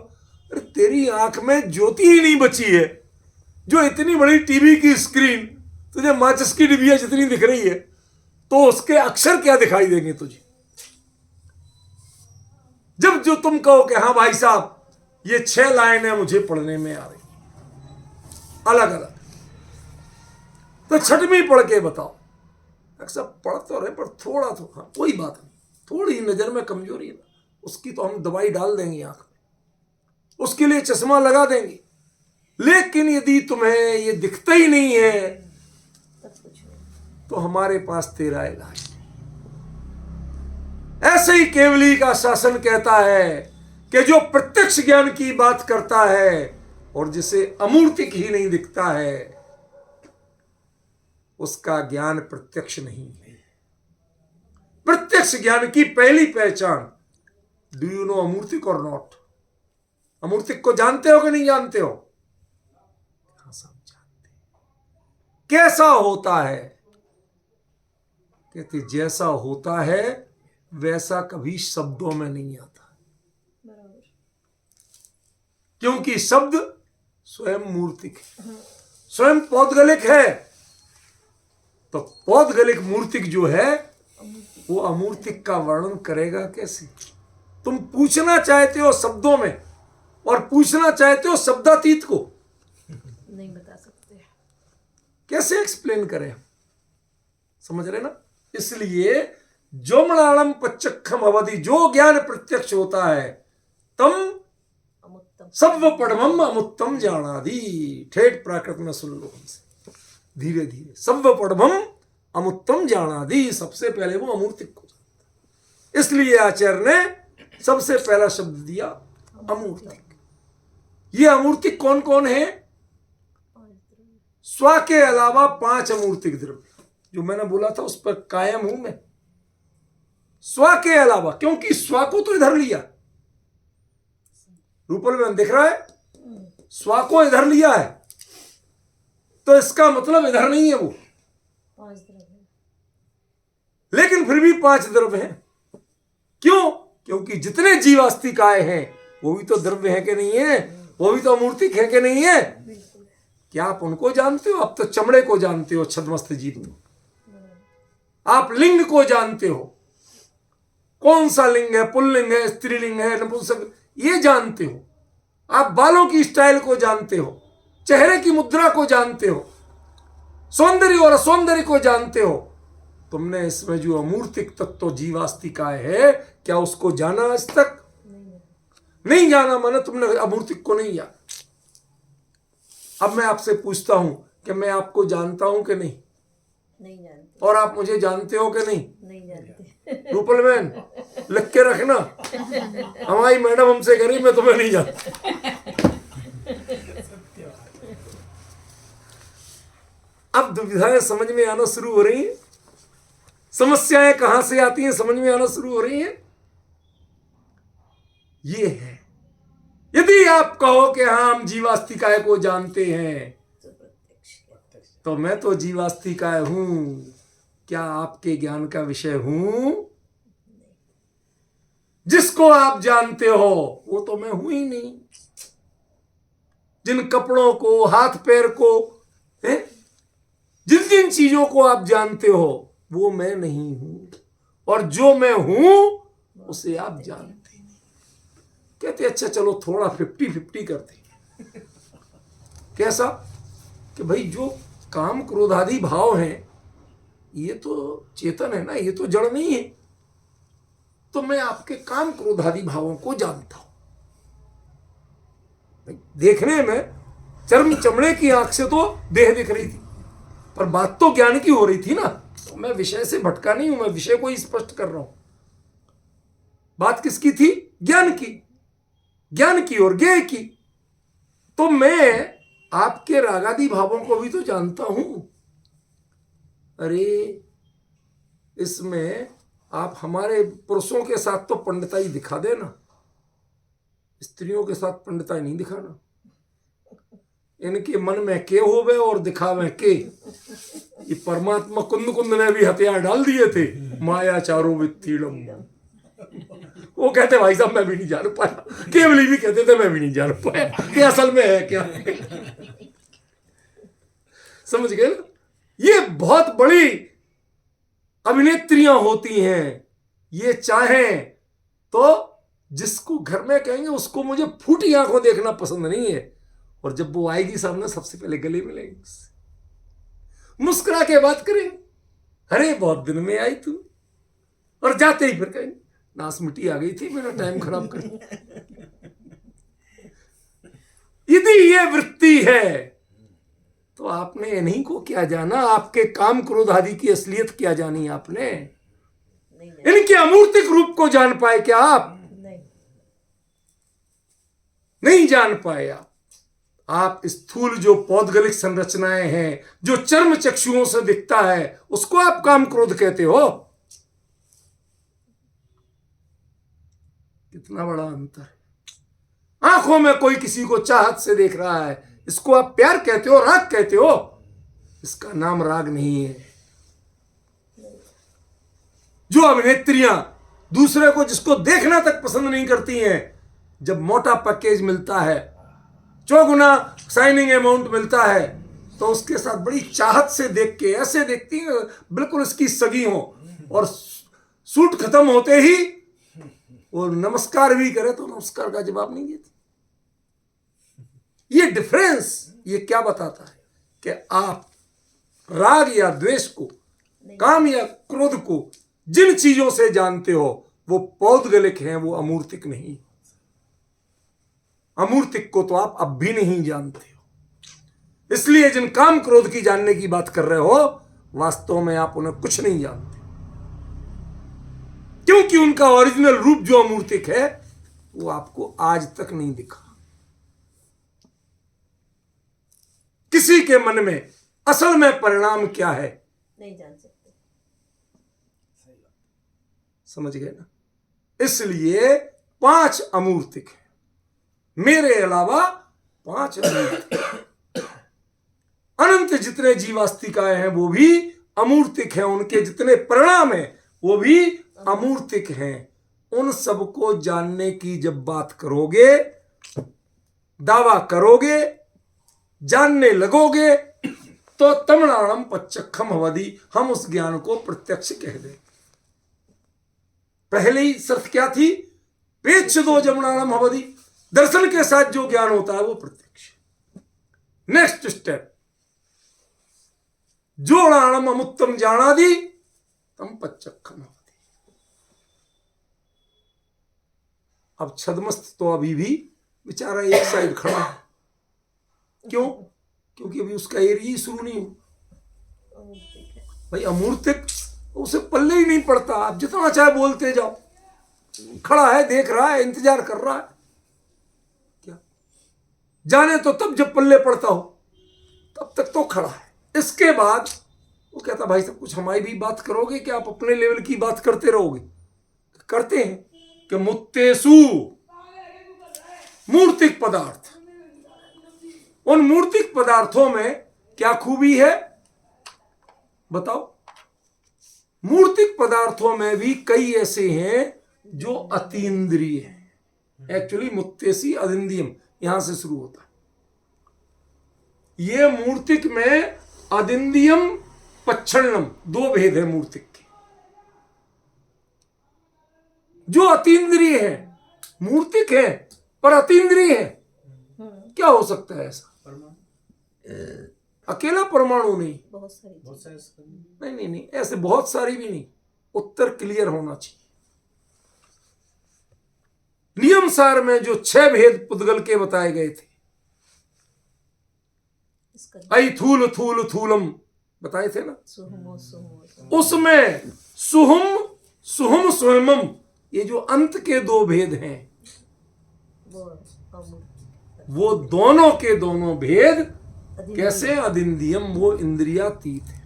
अरे तेरी आंख में ज्योति ही नहीं बची है, जो इतनी बड़ी टीवी की स्क्रीन तुझे माचिस की डिबिया जितनी दिख रही है, तो उसके अक्षर क्या दिखाई देंगे तुझे? जब जो तुम कहो कि हाँ भाई साहब ये 6 लाइनें मुझे पढ़ने में आ रही अलग अलग, तो छठवीं पढ़ के बताओ। अक्सर पढ़ तो रहे पर थोड़ा तो, हाँ कोई बात नहीं, थोड़ी नजर में कमजोरी है ना, उसकी तो हम दवाई डाल देंगे आंख में, उसके लिए चश्मा लगा देंगे। लेकिन यदि तुम्हें ये दिखता ही नहीं है तब कुछ नहीं। तो हमारे पास तेरा इलाज है। ऐसे ही केवली का शासन कहता है कि जो प्रत्यक्ष ज्ञान की बात करता है और जिसे अमूर्तिक ही नहीं दिखता है, उसका ज्ञान प्रत्यक्ष नहीं है। प्रत्यक्ष ज्ञान की पहली पहचान, डू यू नो अमूर्तिक और नॉट? अमूर्तिक को जानते हो कि नहीं जानते हो? हाँ सब जानते हैं। कैसा होता है? कहते जैसा होता है वैसा कभी शब्दों में नहीं आता, बराबर। क्योंकि शब्द स्वयं मूर्तिक है, स्वयं पौद्गलिक है। तो पौद्गलिक मूर्तिक जो है वो अमूर्तिक का वर्णन करेगा कैसे? तुम पूछना चाहते हो शब्दों में और पूछना चाहते हो शब्दातीत को, नहीं बता सकते। कैसे एक्सप्लेन करें? समझ रहे ना? इसलिए जो मणालम पच्चखम अवधि, जो ज्ञान प्रत्यक्ष होता है, तम अमुत्तम। सव्व पढ़मम अमुत्तम जानादि। ठेठ प्राकृत में सुन लो हमसे धीरे धीरे। सव्व पढ़मम अमुत्तम जानादि, सबसे पहले वो अमूर्तिक को जानता। इसलिए आचार्य ने सबसे पहला शब्द दिया अमूर्तिक। ये अमूर्तिक कौन कौन है? स्व के अलावा 5 अमूर्तिक द्रव्य, जो मैंने बोला था उस पर कायम हूं मैं। स्व के अलावा, क्योंकि स्व को तो इधर लिया, रूपल में दिख रहा है, स्व को इधर लिया है, तो इसका मतलब इधर नहीं है वो, 5 द्रव्य। लेकिन फिर भी 5 द्रव्य हैं। क्यों? क्योंकि जितने जीवास्तिकाएं हैं वो भी तो द्रव्य है कि नहीं है, वो भी तो अमूर्तिक है कि नहीं है। बिल्कुल। क्या आप उनको जानते हो? आप तो चमड़े को जानते हो, छद्मस्त जीव को। आप लिंग को जानते हो, कौन सा लिंग है, पुल्लिंग है, स्त्रीलिंग है, नपुंसक, ये जानते हो। आप बालों की स्टाइल को जानते हो, चेहरे की मुद्रा को जानते हो, सौंदर्य और असौंदर्य को जानते हो। तुमने इसमें जो अमूर्तिक तत्व जीवास्तिकाएं है, क्या उसको जाना आज तक? नहीं जाना, माना तुमने अमूर्तिक को नहीं जाना। अब मैं आपसे पूछता हूं कि मैं आपको जानता हूं कि नहीं? नहीं जानते। और आप मुझे जानते हो कि नहीं? नहीं जानते। रूपल मैन लिख के रखना, हमारी मैडम हमसे करी, मैं तुम्हें नहीं जानता। अब दुविधाएं समझ में आना शुरू हो रही हैं, समस्याएं कहां से आती हैं समझ में आना शुरू हो रही हैं। ये है, यदि आप कहो कि हाँ हम जीवास्तिकाय को जानते हैं, तो प्रत्यक्ष। तो मैं तो जीवास्तिकाय हूं, क्या आपके ज्ञान का विषय हूं? जिसको आप जानते हो वो तो मैं हूं ही नहीं। जिन कपड़ों को, हाथ पैर को, जिन जिन चीजों को आप जानते हो वो मैं नहीं हूं, और जो मैं हूं उसे आप जानते नहीं। कहते अच्छा चलो थोड़ा 50-50 करते। कैसा? कि भाई जो काम क्रोधादि भाव हैं ये तो चेतन है ना, ये तो जड़ नहीं है, तो मैं आपके काम क्रोधादि भावों को जानता हूं। देखने में चमड़े की आंख से तो देह दिख रही थी, पर बात तो ज्ञान की हो रही थी ना। तो मैं विषय से भटका नहीं हूं, मैं विषय को ही स्पष्ट कर रहा हूं। बात किसकी थी? ज्ञान की। ज्ञान की और ज्ञेय की। तो मैं आपके रागादि भावों को भी तो जानता हूं। अरे इसमें आप हमारे पुरुषों के साथ तो पंडिताई दिखा देना, स्त्रियों के साथ पंडिताई नहीं दिखाना। इनके मन में के होवे और दिखावे के। ये परमात्मा कुंद कुंद ने भी हथियार डाल दिए थे, माया चारो वित्तीड़म। वो कहते भाई साहब मैं भी नहीं जान पाया, केवली भी कहते थे मैं भी नहीं जान पाया कि असल में है क्या। समझ गए ना? ये बहुत बड़ी अभिनेत्रियां होती हैं। ये चाहें तो जिसको घर में कहेंगे उसको मुझे फूटी आंखों देखना पसंद नहीं है, और जब वो आएगी सामने सबसे पहले गले मिलेंगे उससे, मुस्कुरा के बात करें, अरे बहुत दिन में आई तू, और जाते ही फिर कहेंगे नास मिट्टी आ गई थी, मेरा टाइम खराब कर। यदि ये वृत्ति है तो आपने इन्हीं को क्या जाना, आपके काम क्रोध आदि की असलियत क्या जानी आपने? इनके अमूर्तिक रूप को जान पाए क्या आप? नहीं जान पाए आप स्थूल जो पौद्गलिक संरचनाएं हैं, जो चर्म चक्षुओं से दिखता है, उसको आप काम क्रोध कहते हो। कितना बड़ा अंतर है। आंखों में कोई किसी को चाहत से देख रहा है, इसको आप प्यार कहते हो, राग कहते हो। इसका नाम राग नहीं है। जो अभिनेत्रियां दूसरे को जिसको देखना तक पसंद नहीं करती हैं, जब मोटा पैकेज मिलता है, चौगुना साइनिंग अमाउंट मिलता है, तो उसके साथ बड़ी चाहत से देख के ऐसे देखती हैं बिल्कुल इसकी सगी हो, और सूट खत्म होते ही वो नमस्कार भी करे तो नमस्कार का जवाब नहीं देती। ये डिफरेंस ये क्या बताता है कि आप राग या द्वेष को, काम या क्रोध को जिन चीजों से जानते हो वो पौद्गलिक हैं, वो अमूर्तिक नहीं। अमूर्तिक को तो आप अब भी नहीं जानते हो। इसलिए जिन काम क्रोध की जानने की बात कर रहे हो, वास्तव में आप उन्हें कुछ नहीं जानते, क्योंकि उनका ओरिजिनल रूप जो अमूर्तिक है वो आपको आज तक नहीं दिखा। किसी के मन में असल में परिणाम क्या है नहीं जान सकते। समझ गए ना? इसलिए 5 अमूर्तिक है, मेरे अलावा 5 अमूर्तिक। अनंत जितने जीवास्तिकाएं हैं वो भी अमूर्तिक हैं, उनके जितने परिणाम हैं वो भी अमूर्तिक हैं। उन सबको जानने की जब बात करोगे, दावा करोगे, जानने लगोगे, तो तमणाणम पच्चखम हवदी, हम उस ज्ञान को प्रत्यक्ष कह दें। पहली शर्त क्या थी? पेच्छ दो जमणाणम हवदी, दर्शन के साथ जो ज्ञान होता है वो प्रत्यक्ष। नेक्स्ट स्टेप, जोड़ाणम अमुत्तम जानादि तम पच्चखम हवदी। अब छदमस्त तो अभी भी बेचारा एक साइड खड़ा है। क्यों? क्योंकि अभी उसका एरिया ही शुरू नहीं हुआ। भाई अमूर्तिक उसे पल्ले ही नहीं पड़ता, आप जितना चाहे बोलते जाओ, खड़ा है, देख रहा है, इंतजार कर रहा है। क्या जाने तो तब जब पल्ले पड़ता हो, तब तक तो खड़ा है। इसके बाद वो कहता भाई सब कुछ हमारी भी बात करोगे कि आप अपने लेवल की बात करते रहोगे? करते हैं कि मुत्तेसु मूर्तिक पदार्थ, उन मूर्तिक पदार्थों में क्या खूबी है बताओ? मूर्तिक पदार्थों में भी कई ऐसे हैं जो अतीन्द्रिय हैं। एक्चुअली मुत्तेसी अदिंदियम यहां से शुरू होता है। ये मूर्तिक में अदिंदियम पच्छन्नम 2 भेद है मूर्तिक के। जो अतीन्द्रिय है, मूर्तिक है पर अतीन्द्रिय है। क्या हो सकता है ऐसा? अकेला परमाणु नहीं, बहुत सारी नहीं, ऐसे बहुत सारी भी नहीं। उत्तर क्लियर होना चाहिए। नियम सार में जो 6 भेद पुद्गल के बताए गए थे, ऐ थूल थूल थूलम बताए थे ना, उसमें सुहुम सुहुम स्वयमम, ये जो अंत के 2 भेद हैं वो अमूर्त वो दोनों के दोनों भेद अधिक कैसे अदिंदियम, वो इंद्रियातीत है।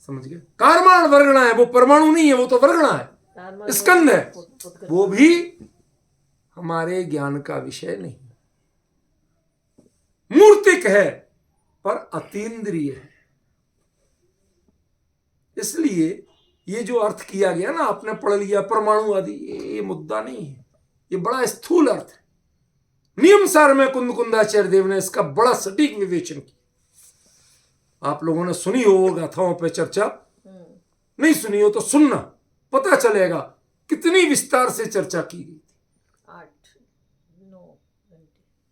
समझ गए? कारमान वर्गणा है, वो परमाणु नहीं है, वो तो वर्गणा है, कारमान स्कंद है, पुत्र वो भी हमारे ज्ञान का विषय नहीं, मूर्तिक है पर अतीन्द्रिय है। इसलिए ये जो अर्थ किया गया ना, आपने पढ़ लिया परमाणु आदि, ये मुद्दा नहीं है, ये बड़ा स्थूल अर्थ है। नियम सार में कुंद कुंदाचार्य देव ने इसका बड़ा सटीक विवेचन किया। आप लोगों ने सुनी हो गाथाओं पे चर्चा, नहीं सुनी हो तो सुनना, पता चलेगा कितनी विस्तार से चर्चा की गई थी।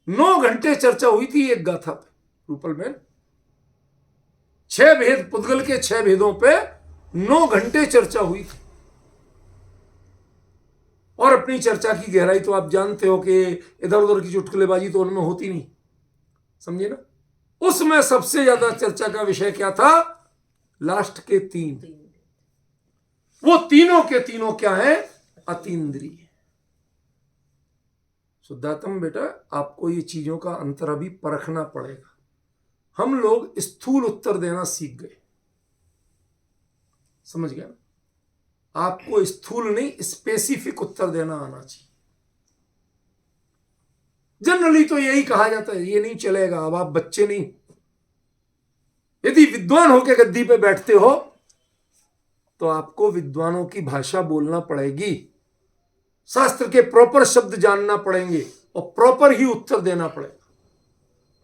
9 घंटे चर्चा हुई थी एक गाथा पे रूपल में। 6 भेद, पुद्गल के 6 भेदों पे 9 घंटे चर्चा हुई थी। और अपनी चर्चा की गहराई तो आप जानते हो कि इधर उधर की चुटकुलेबाजी तो उनमें होती नहीं, समझे ना। उसमें सबसे ज्यादा चर्चा का विषय क्या था? लास्ट के 3, वो तीनों के तीनों क्या है? अतीन्द्रिय। शुद्धात्म बेटा, आपको ये चीजों का अंतर अभी परखना पड़ेगा। हम लोग स्थूल उत्तर देना सीख गए, समझ गया ना। आपको स्थूल नहीं, स्पेसिफिक उत्तर देना आना चाहिए। जनरली तो यही कहा जाता है, ये नहीं चलेगा, अब आप बच्चे नहीं। यदि विद्वान होकर गद्दी पे बैठते हो तो आपको विद्वानों की भाषा बोलना पड़ेगी, शास्त्र के प्रॉपर शब्द जानना पड़ेंगे और प्रॉपर ही उत्तर देना पड़ेगा।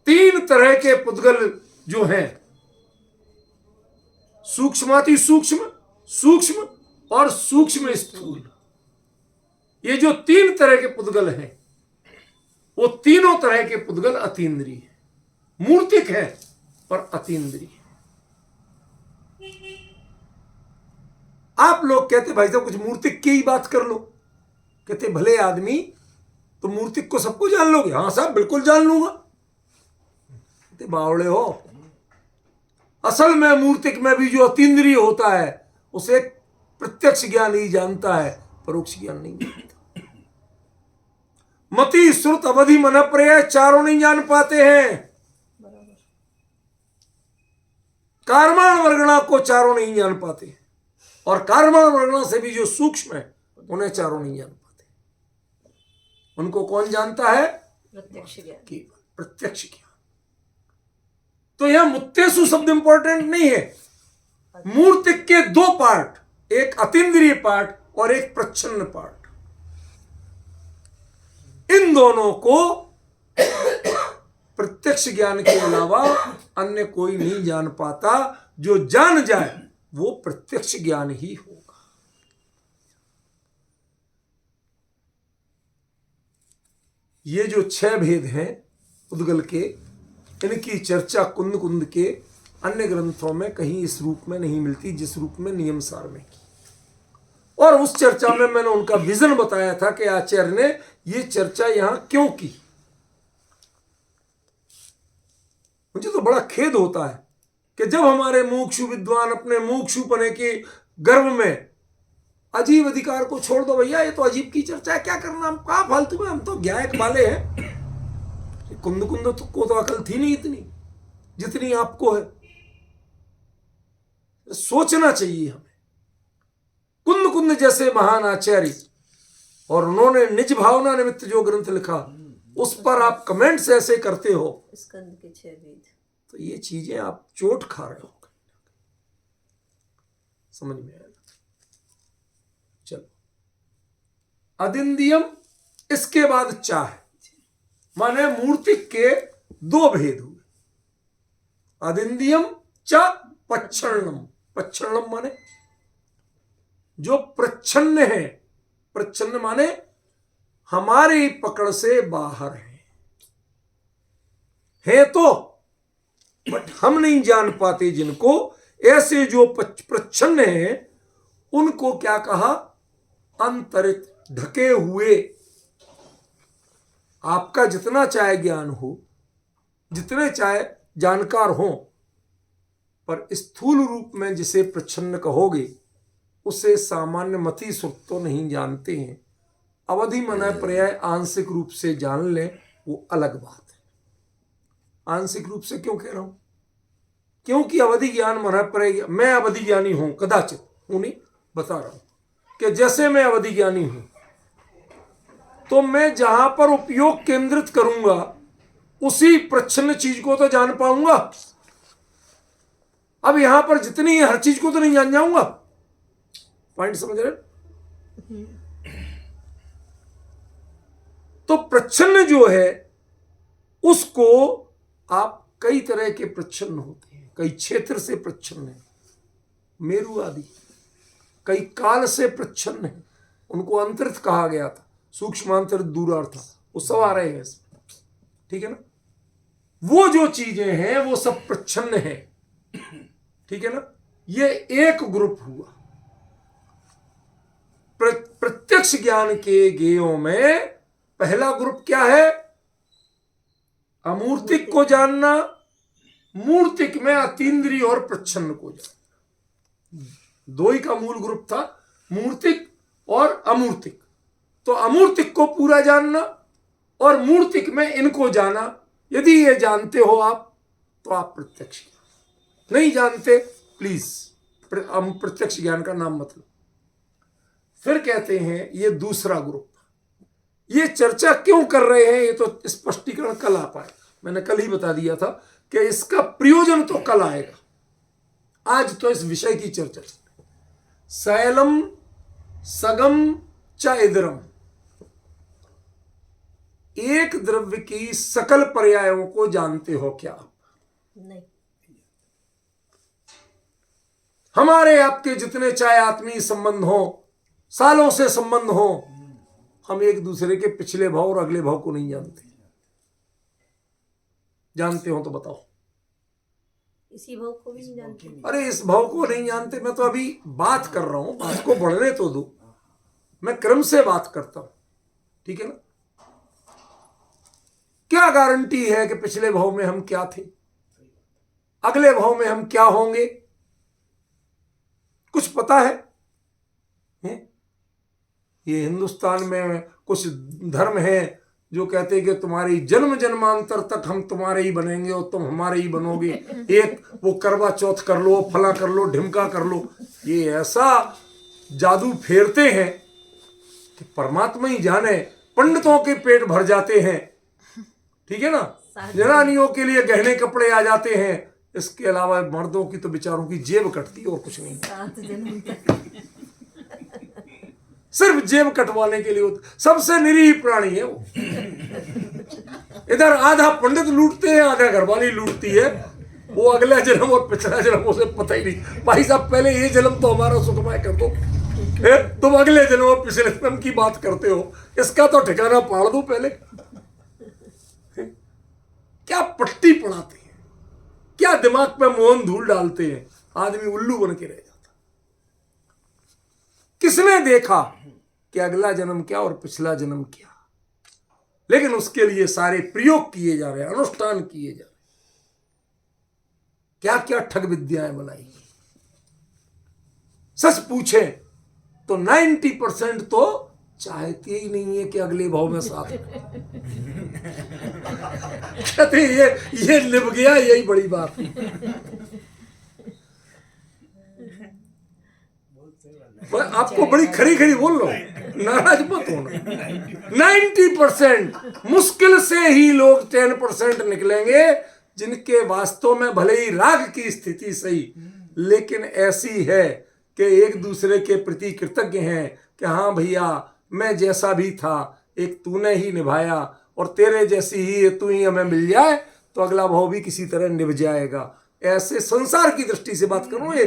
3 तरह के पुद्गल जो हैं, सूक्ष्माति सूक्ष्म, सूक्ष्म और सूक्ष्म स्थूल, ये जो 3 तरह के पुद्गल हैं, वो तीनों तरह के पुद्गल अतीन्द्रिय है, मूर्तिक है पर अतीन्द्रिय। आप लोग कहते भाई साहब कुछ मूर्तिक की ही बात कर लो, कहते भले आदमी तो मूर्तिक को सबको जान लोगे? हाँ साहब बिल्कुल जान लूंगा। कहते बावड़े हो, असल में मूर्तिक में भी जो अतीन्द्रिय होता है उसे प्रत्यक्ष ज्ञान ही जानता है, परोक्ष ज्ञान नहीं जानता। मति श्रुत अवधि मन प्रेय चारों नहीं जान पाते हैं। कारमान वर्गणा को चारों नहीं जान पाते, और कारमान वर्गणा से भी जो सूक्ष्म है उन्हें चारों नहीं जान पाते। उनको कौन जानता है? प्रत्यक्ष ज्ञान, केवल प्रत्यक्ष ज्ञान। तो यहां मुत्तेसु शब्द इंपॉर्टेंट नहीं है। मूर्तिक के 2 पार्ट, एक अतीन्द्रिय पार्ट और एक प्रच्छन्न पार्ट। इन दोनों को प्रत्यक्ष ज्ञान के अलावा अन्य कोई नहीं जान पाता। जो जान जाए वो प्रत्यक्ष ज्ञान ही होगा। ये जो 6 भेद हैं उद्गल के, इनकी चर्चा कुंद कुंद के अन्य ग्रंथों में कहीं इस रूप में नहीं मिलती जिस रूप में नियम सार में की। और उस चर्चा में मैंने उनका विजन बताया था कि आचार्य ने ये चर्चा यहां क्यों की। मुझे तो बड़ा खेद होता है कि जब हमारे मुमुक्षु विद्वान अपने मुमुक्षुपने के गर्व में अजीब अधिकार को छोड़ दो, भैया ये तो अजीब की चर्चा है, क्या करना, हम कहाँ फालतू में, हम तो ज्ञायक वाले हैं। कुंद कुंद को तो अकल थी नहीं इतनी जितनी आपको है। सोचना चाहिए हमें। कुंद कुंद जैसे महान आचार्य, और उन्होंने निज भावना निमित्त जो ग्रंथ लिखा उस पर आप कमेंट्स ऐसे करते हो, स्कंद के 6 भेद, तो ये चीजें आप चोट खा रहे हो। समझ में आया? चलो, अदिंदियम, इसके बाद चा है, माने मूर्तिक के 2 भेद हुए, अदिंदियम च पच्छन्नम। पच्छन्नम माने जो प्रच्छन्न है, प्रच्छन्न माने हमारी पकड़ से बाहर है तो बट हम नहीं जान पाते जिनको। ऐसे जो प्रच्छन्न है उनको क्या कहा? अंतरित, ढके हुए। आपका जितना चाहे ज्ञान हो, जितने चाहे जानकार हो, पर स्थूल रूप में जिसे प्रच्छन्न कहोगे उसे सामान्य मति सुख तो नहीं जानते हैं। अवधि मना पर्याय आंशिक रूप से जान ले, वो अलग बात है। आंशिक रूप से क्यों कह रहा हूं? क्योंकि अवधि ज्ञान मना पर्याय, मैं अवधि ज्ञानी हूं, कदाचित हूं नहीं, बता रहा हूं कि जैसे मैं अवधि ज्ञानी हूं तो मैं जहां पर उपयोग केंद्रित करूंगा उसी प्रच्छन्न चीज को तो जान पाऊंगा। अब यहां पर जितनी है हर चीज को तो नहीं जान जाऊंगा। पॉइंट समझ रहे? तो प्रच्छन्न जो है उसको आप कई तरह के प्रच्छन्न होते हैं, कई क्षेत्र से प्रच्छन्न है, मेरु आदि कई काल से प्रच्छन्न है, उनको अंतरित कहा गया था, सूक्ष्मांतरित दूरार्थ, वो सब आ रहे हैं इसमें, ठीक है ना। वो जो चीजें हैं वो सब प्रच्छन्न है, ठीक है ना। ये एक ग्रुप हुआ। प्रत्यक्ष ज्ञान के ज्ञेयों में पहला ग्रुप क्या है? अमूर्तिक को जानना, मूर्तिक में अतीन्द्रिय और प्रच्छन्न को जानना। दो ही का मूल ग्रुप था, मूर्तिक और अमूर्तिक। तो अमूर्तिक को पूरा जानना और मूर्तिक में इनको जाना। यदि ये जानते हो आप तो आप प्रत्यक्ष, नहीं जानते प्लीज प्रत्यक्ष ज्ञान का नाम मत लो। फिर कहते हैं ये दूसरा ग्रुप। ये चर्चा क्यों कर रहे हैं ये तो स्पष्टीकरण कल आ पाएगा। मैंने कल ही बता दिया था कि इसका प्रयोजन तो कल आएगा। आज तो इस विषय की चर्चा चल रही। सैलम सगम च इदरम, एक द्रव्य की सकल पर्यायों को जानते हो क्या आप? नहीं। हमारे आपके जितने चाहे आत्मीय संबंध हो, सालों से संबंध हो, हम एक दूसरे के पिछले भाव और अगले भाव को नहीं जानते। जानते हो तो बताओ। इसी भाव को भी नहीं जानते। अरे इस भाव को नहीं जानते, मैं तो अभी बात कर रहा हूं, बात को बढ़ने तो दो, मैं क्रम से बात करता हूं, ठीक है ना। क्या गारंटी है कि पिछले भाव में हम क्या थे, अगले भाव में हम क्या होंगे? कुछ पता है? ये हिंदुस्तान में कुछ धर्म है जो कहते हैं कि तुम्हारी जन्म जन्मांतर तक हम तुम्हारे ही बनेंगे और तुम हमारे ही बनोगे। एक वो करवा चौथ कर लो, फला कर लो, ढिमका कर लो। ये ऐसा जादू फेरते हैं कि परमात्मा ही जाने, पंडितों के पेट भर जाते हैं, ठीक है ना। जनानियों के लिए गहने कपड़े आ जाते हैं, इसके अलावा मर्दों की तो बेचारों की जेब कटती है और कुछ नहीं। 7 जन्म तक सिर्फ जेब कटवाने के लिए होता। सबसे निरीह प्राणी है वो। इधर आधा पंडित लूटते हैं, आधा घरवाली लूटती है। वो अगला जन्म और पिछला जन्म उसे पता ही नहीं। भाई साहब पहले ये जन्म तो हमारा सुखमय कर दो, तुम अगले जन्म और पिछले जन्म की बात करते हो, इसका तो ठिकाना पाड़ दो पहले। क्या पट्टी पढ़ाते हैं, क्या दिमाग पे मोहन धूल डालते हैं, आदमी उल्लू बन के रह जाता। किसने देखा कि अगला जन्म क्या और पिछला जन्म क्या? लेकिन उसके लिए सारे प्रयोग किए जा रहे हैं, अनुष्ठान किए जा रहे हैं, क्या क्या ठग विद्याएं बनाई। सच पूछे तो 90% तो चाहते ही नहीं है कि अगले भाव में साथ कहते ये निभ गया, यही बड़ी बात। मैं आपको बड़ी खरी खरी बोल रहा हूं, नाराज मत होना। 90% मुश्किल से ही लोग 10% निकलेंगे जिनके वास्तव में भले ही राग की स्थिति सही, लेकिन ऐसी है कि एक दूसरे के प्रति कृतज्ञ हैं कि हाँ भैया मैं जैसा भी था एक तूने ही निभाया और तेरे जैसी ही तू ही हमें मिल जाए तो अगला भाव भी किसी तरह निभ जाएगा। ऐसे संसार की दृष्टि से बात कर रहा हूं, ये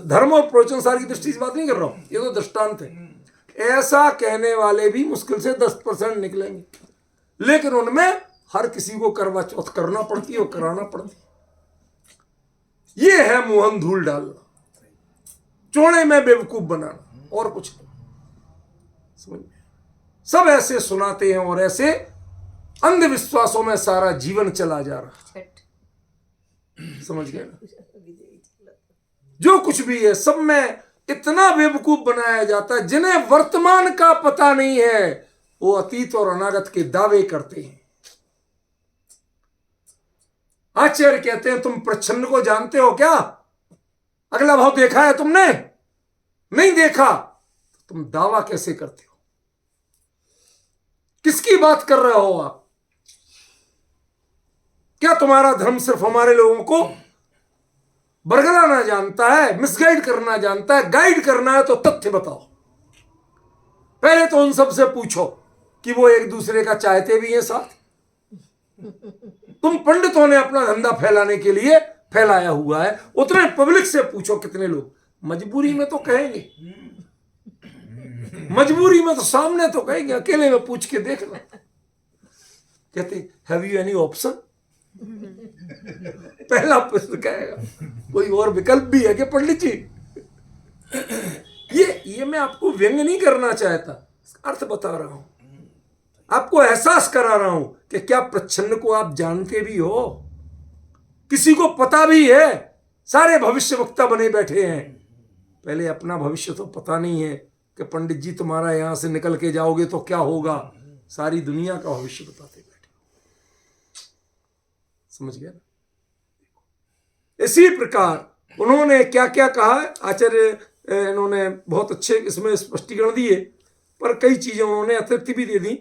धर्म और प्रवचनसार की दृष्टि से बात नहीं कर रहा हूं, ये तो दृष्टांत है। ऐसा कहने वाले भी मुश्किल से 10% निकलेंगे, लेकिन उनमें हर किसी को करवा चौथ करना पड़ती है और कराना पड़ती है। ये है मोहन धूल डालना, चोणे में बेवकूफ बनाना, और कुछ नहीं। समझ में? सब ऐसे सुनाते हैं और ऐसे अंधविश्वासों में सारा जीवन चला जा रहा है। समझ गए ना? जो कुछ भी है सब में इतना बेवकूफ बनाया जाता है। जिन्हें वर्तमान का पता नहीं है वो अतीत और अनागत के दावे करते हैं। आचार्य कहते हैं तुम प्रच्छन्न को जानते हो क्या? अगला भाव देखा है तुमने? नहीं देखा तो तुम दावा कैसे करते हो? किसकी बात कर रहे हो आप? क्या तुम्हारा धर्म सिर्फ हमारे लोगों को बरगलाना जानता है, मिसगाइड करना जानता है? गाइड करना है तो तथ्य बताओ। पहले तो उन सबसे पूछो कि वो एक दूसरे का चाहते भी हैं साथ। तुम पंडितों ने अपना धंधा फैलाने के लिए फैलाया हुआ है। उतने पब्लिक से पूछो कितने लोग मजबूरी में तो कहेंगे, मजबूरी में तो सामने तो कहेंगे, अकेले में पूछ के देख लो। कहते हैव यू एनी ऑप्शन? पहला प्रश्न कहेगा कोई और विकल्प भी है कि पंडित जी? ये मैं आपको व्यंग नहीं करना चाहता, अर्थ बता रहा हूं, आपको एहसास करा रहा हूं कि क्या प्रच्छन्न को आप जानते भी हो? किसी को पता भी है? सारे भविष्यवक्ता बने बैठे हैं। पहले अपना भविष्य तो पता नहीं है कि पंडित जी तुम्हारा यहां से निकल के जाओगे तो क्या होगा। सारी दुनिया का भविष्य बताते बैठे। समझ गया ना? इसी प्रकार उन्होंने क्या क्या कहा है आचार्य, इन्होंने बहुत अच्छे इसमें स्पष्टीकरण दिए, पर कई चीजें उन्होंने अतिरिक्त भी दे दी।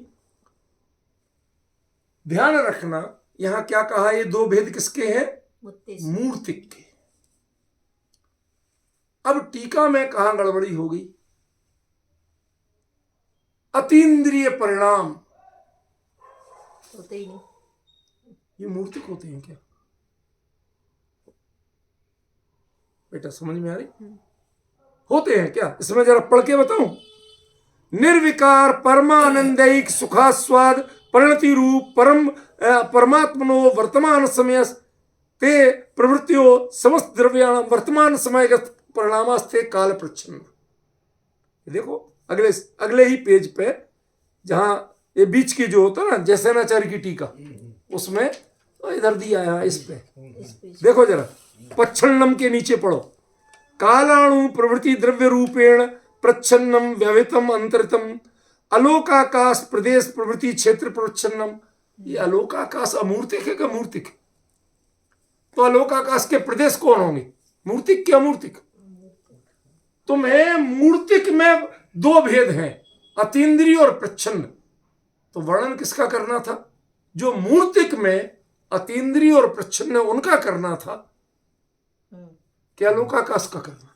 ध्यान रखना यहां क्या कहा, ये दो भेद किसके हैं? मूर्तिक के। अब टीका में कहां गड़बड़ी हो गई? अतीन्द्रिय परिणाम होते ही नहीं। ये मूर्तिक होते हैं क्या? बेटा समझ में आ रही? होते हैं क्या? इसमें जरा पढ़ के बताऊं। निर्विकार परमानंदैक सुखास्वाद परिणति रूप परमात्मनो वर्तमान समय ते प्रवृत्तियों समस्त द्रव्याणाम वर्तमान समयगत परिणामास्ते काल प्रच्छन्न। देखो अगले ही पेज पे जहां ये बीच की जो होता ना जैसेनाचार्य की टीका, उसमें तो इधर दिया है इस पे देखो जरा, पच्छन्नम के नीचे पढ़ो। कालाणु प्रवृत्ति द्रव्य रूपेण प्रच्छन्नम व्यवहितम अंतरितम अलोकाकाश प्रदेश प्रवृत्ति क्षेत्र प्रच्छन्नम। ये अलोकाकाश अमूर्तिक है क्या मूर्तिक? तो अलोकाकाश के प्रदेश कौन होंगे? मूर्तिक क्या मूर्तिक? तुम्हें मूर्तिक में दो भेद हैं, अतीन्द्रिय और प्रच्छन्न। तो वर्णन किसका करना था? जो मूर्तिक में अतीन्द्रिय और प्रच्छन्न उनका करना था, क्या अलोकाकाश का करना था?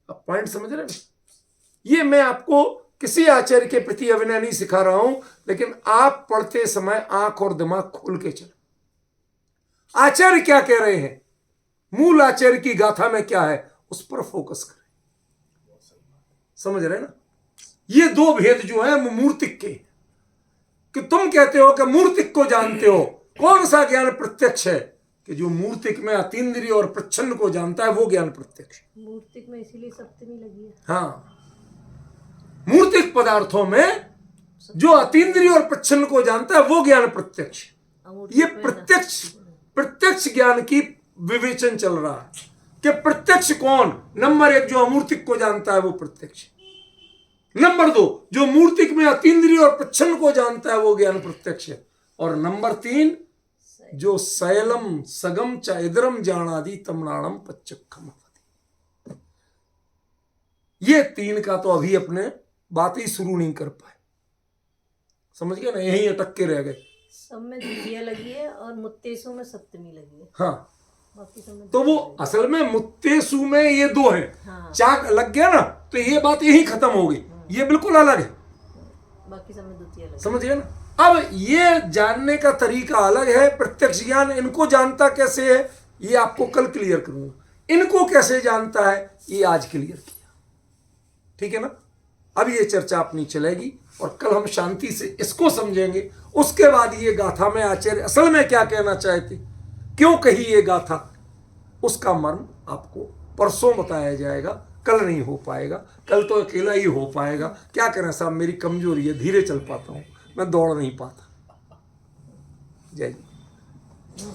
अब पॉइंट समझ रहे हैं? ये मैं आपको किसी आचार्य के प्रति अभिनय नहीं सिखा रहा हूं, लेकिन आप पढ़ते समय आंख और दिमाग खोल के चलो। आचार्य क्या कह रहे हैं, मूल आचार्य की गाथा में क्या है, उस पर फोकस करें। समझ रहे ना? ये दो भेद जो है मूर्तिक के, कि तुम कहते हो कि मूर्तिक को जानते हो। कौन सा ज्ञान प्रत्यक्ष है? कि जो मूर्तिक में अतीन्द्रिय और प्रच्छन्न को जानता है वो ज्ञान प्रत्यक्ष। मूर्तिक में इसीलिए सप्तमी लगी है। हाँ, मूर्तिक पदार्थों में जो अतीन्द्रिय और प्रच्छन्न को जानता है वो ज्ञान प्रत्यक्ष। ये प्रत्यक्ष ज्ञान की विवेचन चल रहा है कि प्रत्यक्ष कौन? नंबर एक, जो अमूर्तिक को जानता है वो प्रत्यक्ष। नंबर दो, जो मूर्तिक में अतीन्द्रिय और प्रच्छन्न को जानता है वो ज्ञान प्रत्यक्ष है। और नंबर तीन, जो शैलम सगम च इदरम जानादि तमनाणम पच्चखम। ये तीन का तो अभी अपने बात ही शुरू नहीं कर पाए। समझ गए ना? यहीं अटक के रह गए। सब में द्वितीय लगी है और मुत्तेसु में सप्तमी लगी है। हाँ, बाकी सब में तो वो असल में मुत्तेसु में ये दो है। हाँ। चाक लग गया ना तो ये बात यही खत्म हो गई। ये बिल्कुल अलग है। बाकी सब में द्वितीय लगी। समझ गए ना? अब ये जानने का तरीका अलग है। प्रत्यक्ष ज्ञान इनको जानता कैसे है ये आपको कल क्लियर करूंगा। इनको कैसे जानता है ये आज क्लियर किया। ठीक है ना? अब ये चर्चा अपनी चलेगी और कल हम शांति से इसको समझेंगे। उसके बाद ये गाथा में आचार्य असल में क्या कहना चाहते, क्यों कही ये गाथा, उसका मर्म आपको परसों बताया जाएगा। कल नहीं हो पाएगा, कल तो अकेला ही हो पाएगा। क्या करें साहब, मेरी कमजोरी है, धीरे चल पाता हूँ, मैं दौड़ नहीं पाता। जय जी।